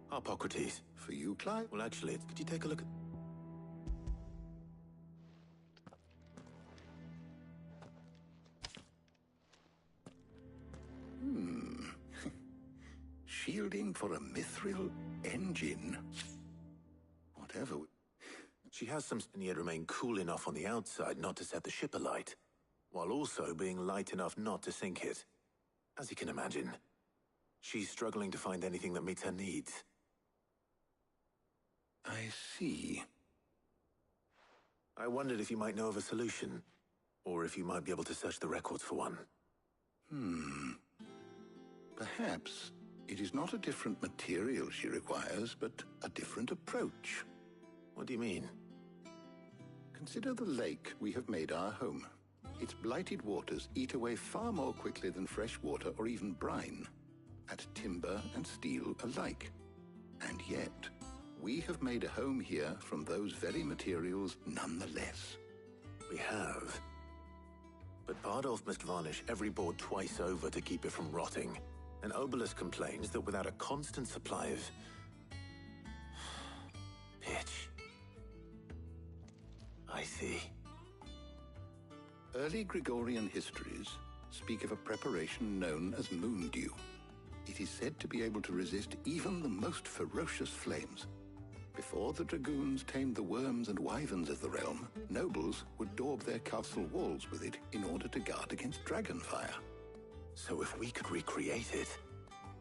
Harpocrates. For you, Clive? Well, actually, could you take a look at... shielding for a mithril engine? Whatever. She has some yet remain cool enough on the outside not to set the ship alight, while also being light enough not to sink it. As you can imagine, she's struggling to find anything that meets her needs. I see. I wondered if you might know of a solution, or if you might be able to search the records for one. Perhaps it is not a different material she requires, but a different approach. What do you mean? Consider the lake we have made our home. Its blighted waters eat away far more quickly than fresh water or even brine, at timber and steel alike. And yet, we have made a home here from those very materials nonetheless. We have. But Bardolph must varnish every board twice over to keep it from rotting. And Obelus complains that without a constant supply of pitch. I see. Early Gregorian histories speak of a preparation known as moondew. It is said to be able to resist even the most ferocious flames. Before the dragoons tamed the worms and wyverns of the realm, nobles would daub their castle walls with it in order to guard against dragonfire. So if we could recreate it...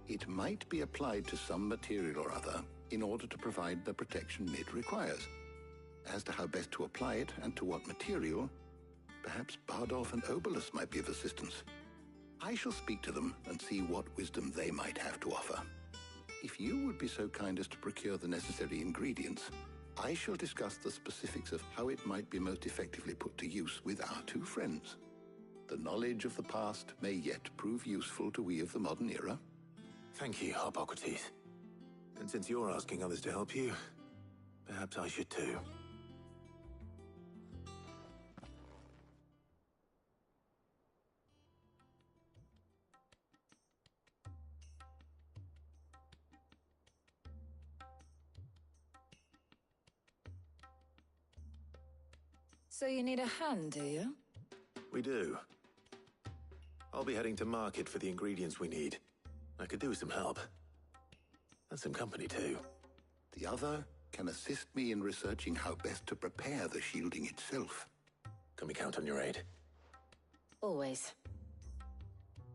It might be applied to some material or other in order to provide the protection it requires. As to how best to apply it and to what material, perhaps Bardolph and Obelus might be of assistance. I shall speak to them and see what wisdom they might have to offer. If you would be so kind as to procure the necessary ingredients, I shall discuss the specifics of how it might be most effectively put to use with our two friends. The knowledge of the past may yet prove useful to we of the modern era. Thank you, Harpocrates. And since you're asking others to help you, perhaps I should too. So you need a hand, do you? We do. I'll be heading to market for the ingredients we need. I could do with some help. And some company, too. The other can assist me in researching how best to prepare the shielding itself. Can we count on your aid? Always.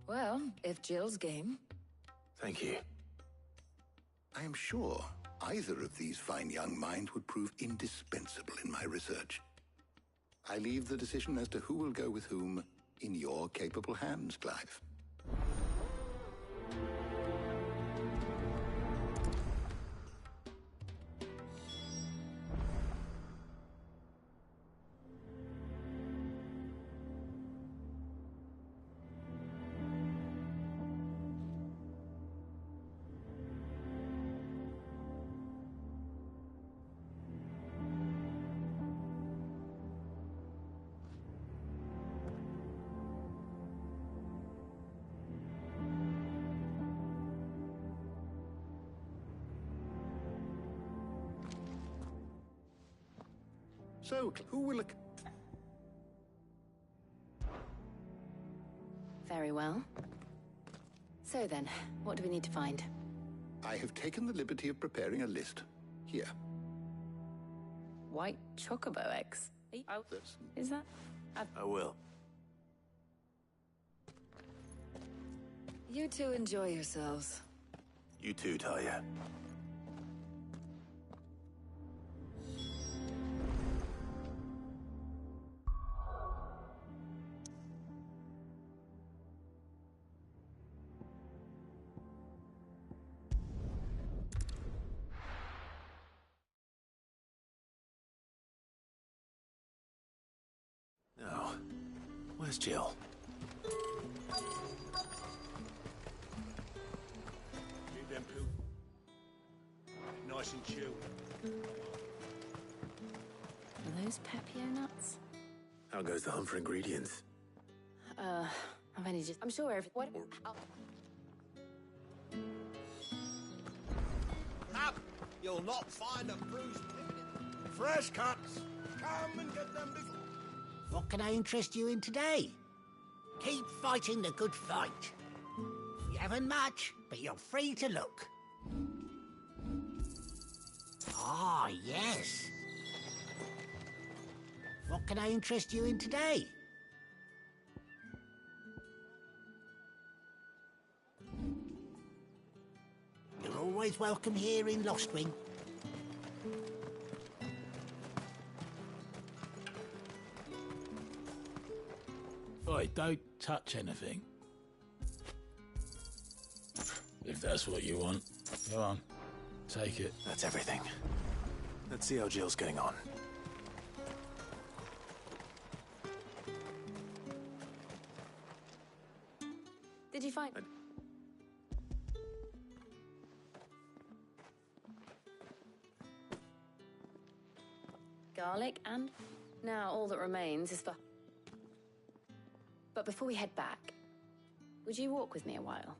Well, if Jill's game. Thank you. I am sure either of these fine young minds would prove indispensable in my research. I leave the decision as to who will go with whom in your capable hands, Clive. So, who will... Very well. So then, what do we need to find? I have taken the liberty of preparing a list. Here. White chocobo eggs. Is that? I will. You two enjoy yourselves. You too, Talia. Now, where's Jill? Leave them two. Nice and chill. Are those Pepio nuts? How goes the hunt for ingredients? I've only just... I'm sure what... Up! You'll not find a bruised pig. Fresh cuts. Come and get them before. What can I interest you in today? Keep fighting the good fight. You haven't much, but you're free to look. yes. What can I interest you in today? You're always welcome here in Lostwing. Oi, don't touch anything. If that's what you want. Go on. Take it. That's everything. Let's see how Jill's getting on. Did you find... Garlic and... Now all that remains is for... But before we head back, would you walk with me a while?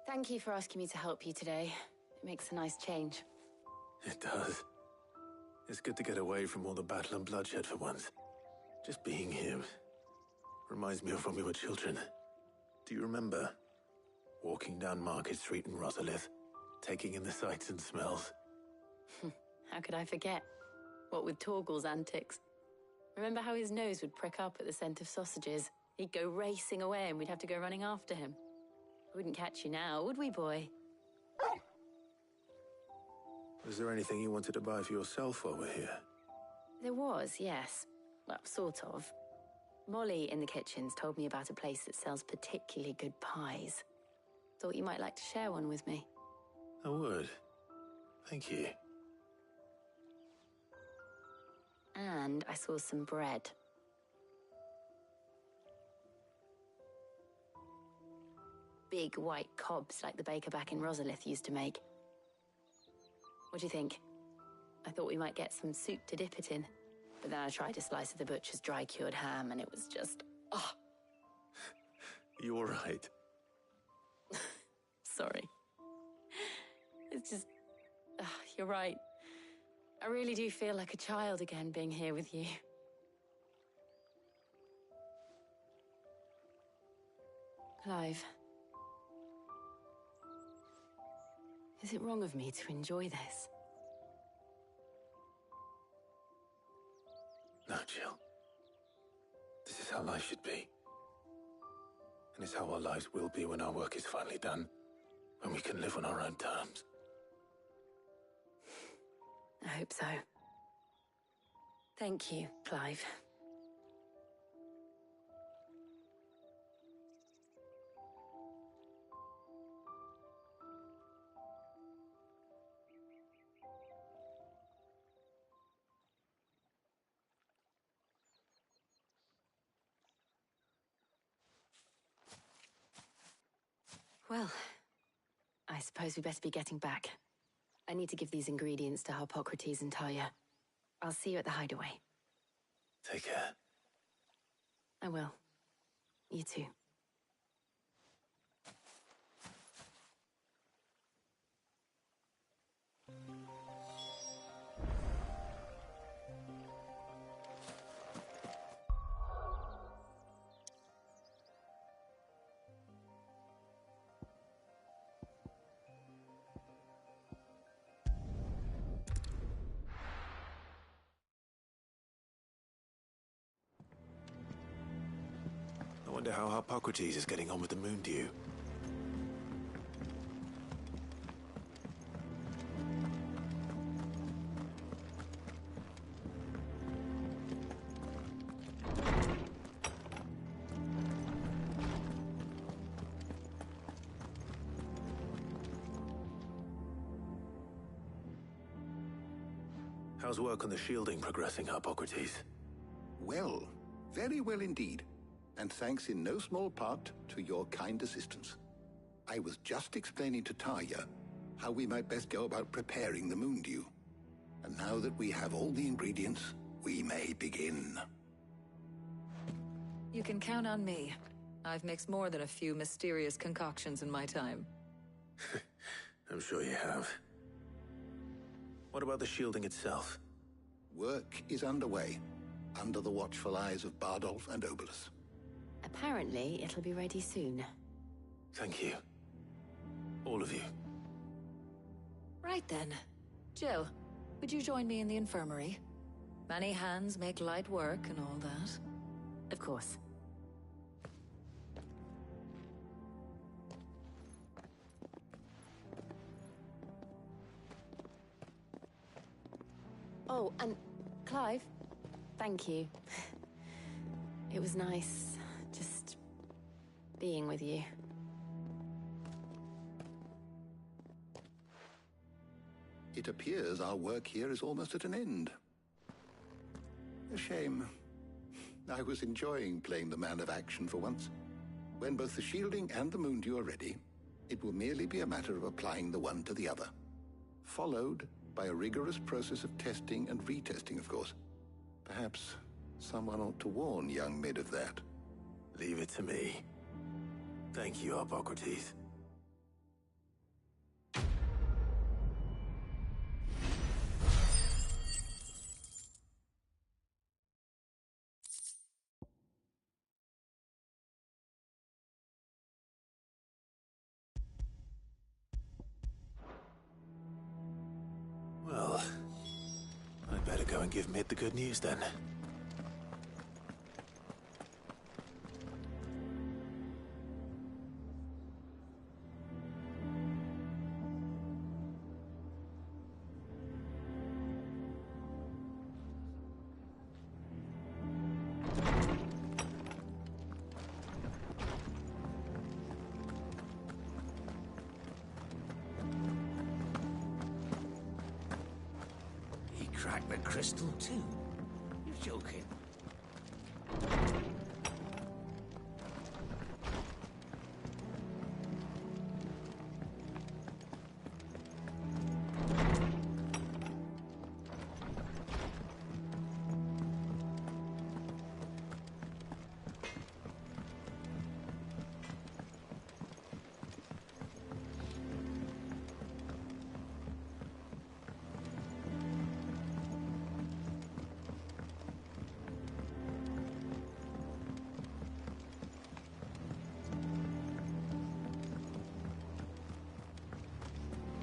Thank you for asking me to help you today. It makes a nice change. It does. It's good to get away from all the battle and bloodshed for once. Just being here reminds me of when we were children. Do you remember? Walking down Market Street in Rosalith, taking in the sights and smells. How could I forget? What with Torgal's antics. Remember how his nose would prick up at the scent of sausages? He'd go racing away and we'd have to go running after him. We wouldn't catch you now, would we, boy? Was there anything you wanted to buy for yourself while we're here? There was, yes. Well, sort of. Molly in the kitchens told me about a place that sells particularly good pies. Thought you might like to share one with me. I would. Thank you. And I saw some bread. Big white cobs like the baker back in Rosalith used to make. What do you think? I thought we might get some soup to dip it in. But then I tried a slice of the butcher's dry-cured ham, and it was just... oh. You all right? Sorry. It's just... you're right. I really do feel like a child again being here with you. Clive. Is it wrong of me to enjoy this? No, Jill. This is how life should be. And it's how our lives will be when our work is finally done. When we can live on our own terms. I hope so. Thank you, Clive. Well, I suppose we better be getting back. I need to give these ingredients to Harpocrates and Talia. I'll see you at the hideaway. Take care. I will. You too. I wonder how Harpocrates is getting on with the moon dew. How's work on the shielding progressing, Harpocrates? Well, very well indeed. And thanks in no small part to your kind assistance. I was just explaining to Talia how we might best go about preparing the moon dew. And now that we have all the ingredients, we may begin. You can count on me. I've mixed more than a few mysterious concoctions in my time. I'm sure you have. What about the shielding itself? Work is underway, under the watchful eyes of Bardolph and Obolus. Apparently, it'll be ready soon. Thank you. All of you. Right then. Jill, would you join me in the infirmary? Many hands make light work and all that. Of course. Oh, and Clive, thank you. It was nice, just being with you. It appears our work here is almost at an end. A shame. I was enjoying playing the man of action for once. When both the shielding and the Moondew are ready, it will merely be a matter of applying the one to the other. Followed by a rigorous process of testing and retesting, of course. Perhaps someone ought to warn young Mid of that. Leave it to me. Thank you, Harpocrates. Well, I'd better go and give Mid the good news then. He cracked the crystal too? You're joking.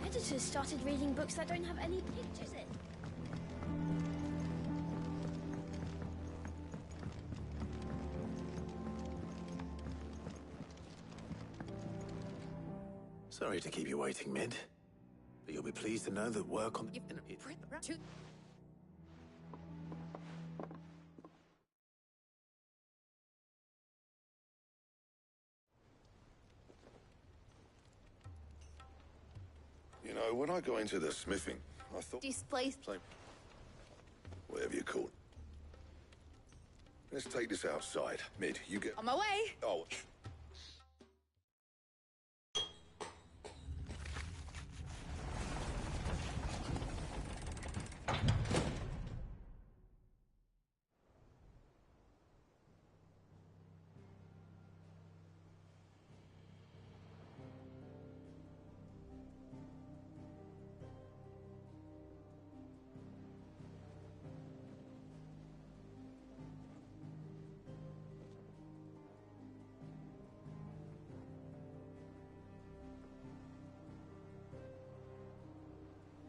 Editors started reading books that don't have any pictures in. Sorry to keep you waiting, Mid. But you'll be pleased to know that work on... You know, when I got into the smithing, I thought... Displaced. Whatever you call it. Let's take this outside. Mid, you get... On my way. Oh.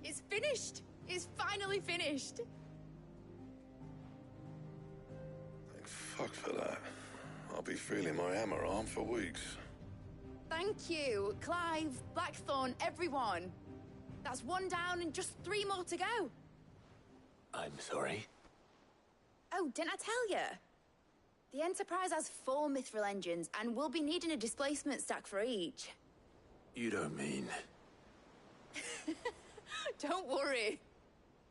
It's finished. It's finally finished. Thank fuck for that. I'll be feeling my hammer arm for weeks. Thank you, Clive, Blackthorn, everyone. That's one down and just 3 more to go. I'm sorry. Oh, didn't I tell you? The Enterprise has 4 Mithril engines, and we'll be needing a displacement stack for each. You don't mean... Don't worry.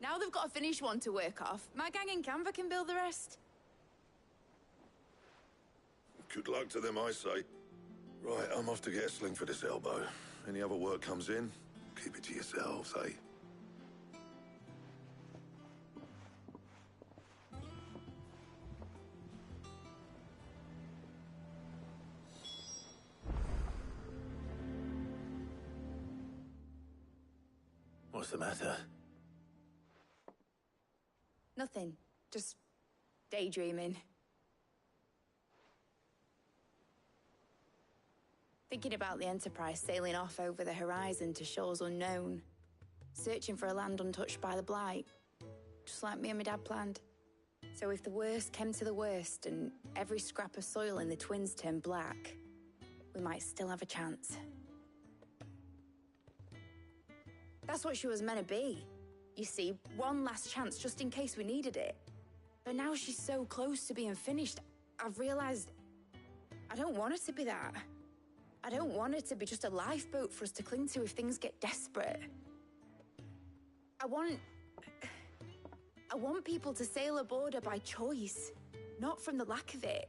Now they've got a finished one to work off. My gang in Canva can build the rest. Good luck to them, I say. Right, I'm off to get a sling for this elbow. Any other work comes in, keep it to yourselves, eh? What's the matter? Nothing. Just daydreaming. Thinking about the Enterprise sailing off over the horizon to shores unknown. Searching for a land untouched by the Blight. Just like me and my dad planned. So if the worst came to the worst and every scrap of soil in the Twins turned black, we might still have a chance. That's what she was meant to be. You see, one last chance just in case we needed it. But now she's so close to being finished, I've realized I don't want her to be that. I don't want her to be just a lifeboat for us to cling to if things get desperate. I want people to sail aboard her by choice, not from the lack of it.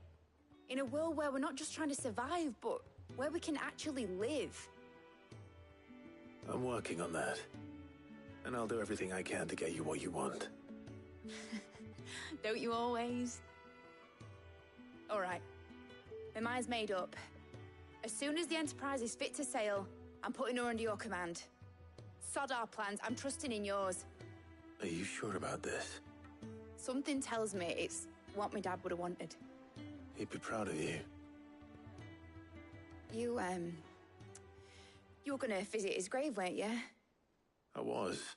In a world where we're not just trying to survive, but where we can actually live. I'm working on that. And I'll do everything I can to get you what you want. Don't you always? All right. My mind's made up. As soon as the Enterprise is fit to sail, I'm putting her under your command. Sod our plans, I'm trusting in yours. Are you sure about this? Something tells me it's what my dad would have wanted. He'd be proud of you. You were gonna visit his grave, weren't you? I was.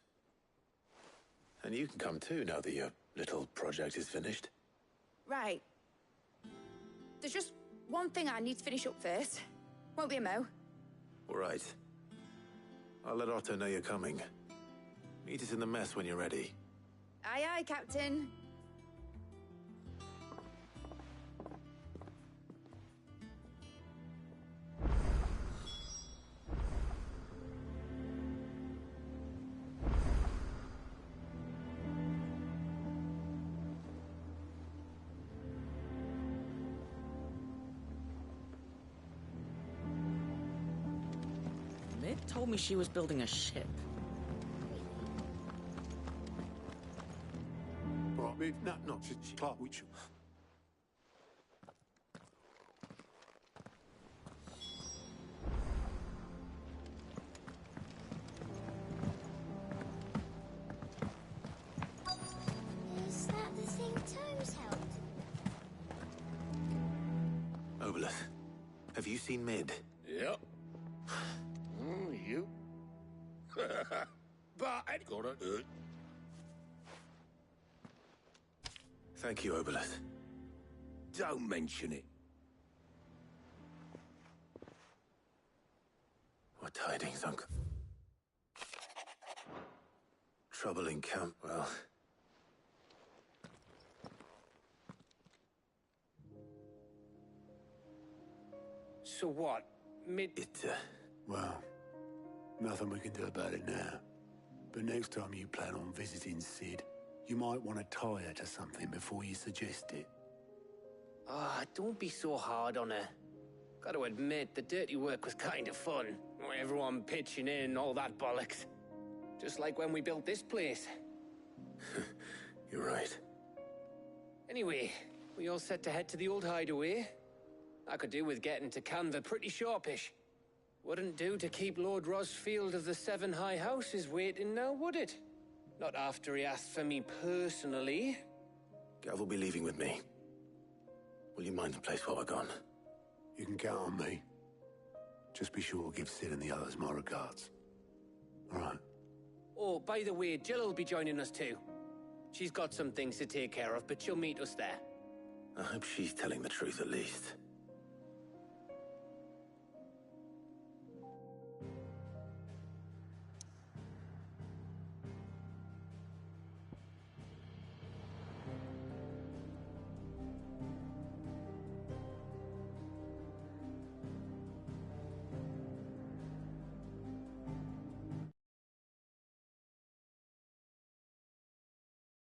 And you can come too now that your little project is finished. Right. There's just one thing I need to finish up first. Won't be a mo. All right. I'll let Otto know you're coming. Meet us in the mess when you're ready. Aye, aye, Captain. Mid told me she was building a ship. Right, no, not Clark, which... Is that the thing Tomes held? Obolus, have you seen Mid? Yep. You? But I got it. Thank you, Obolus. Don't mention it. What tidings, Uncle? Trouble in camp, well... So what? Well, nothing we can do about it now. But next time you plan on visiting Sid, you might want to tie her to something before you suggest it. Ah, don't be so hard on her. Gotta admit, the dirty work was kind of fun. Everyone pitching in, all that bollocks. Just like when we built this place. You're right. Anyway, we all set to head to the old hideaway. I could do with getting to Canva pretty sharpish. Wouldn't do to keep Lord Rosfield of the Seven High Houses waiting now, would it? Not after he asked for me personally. Gav will be leaving with me. Will you mind the place while we're gone? You can count on me. Just be sure to give Sid and the others my regards. All right. Oh, by the way, Jill will be joining us too. She's got some things to take care of, but she'll meet us there. I hope she's telling the truth at least.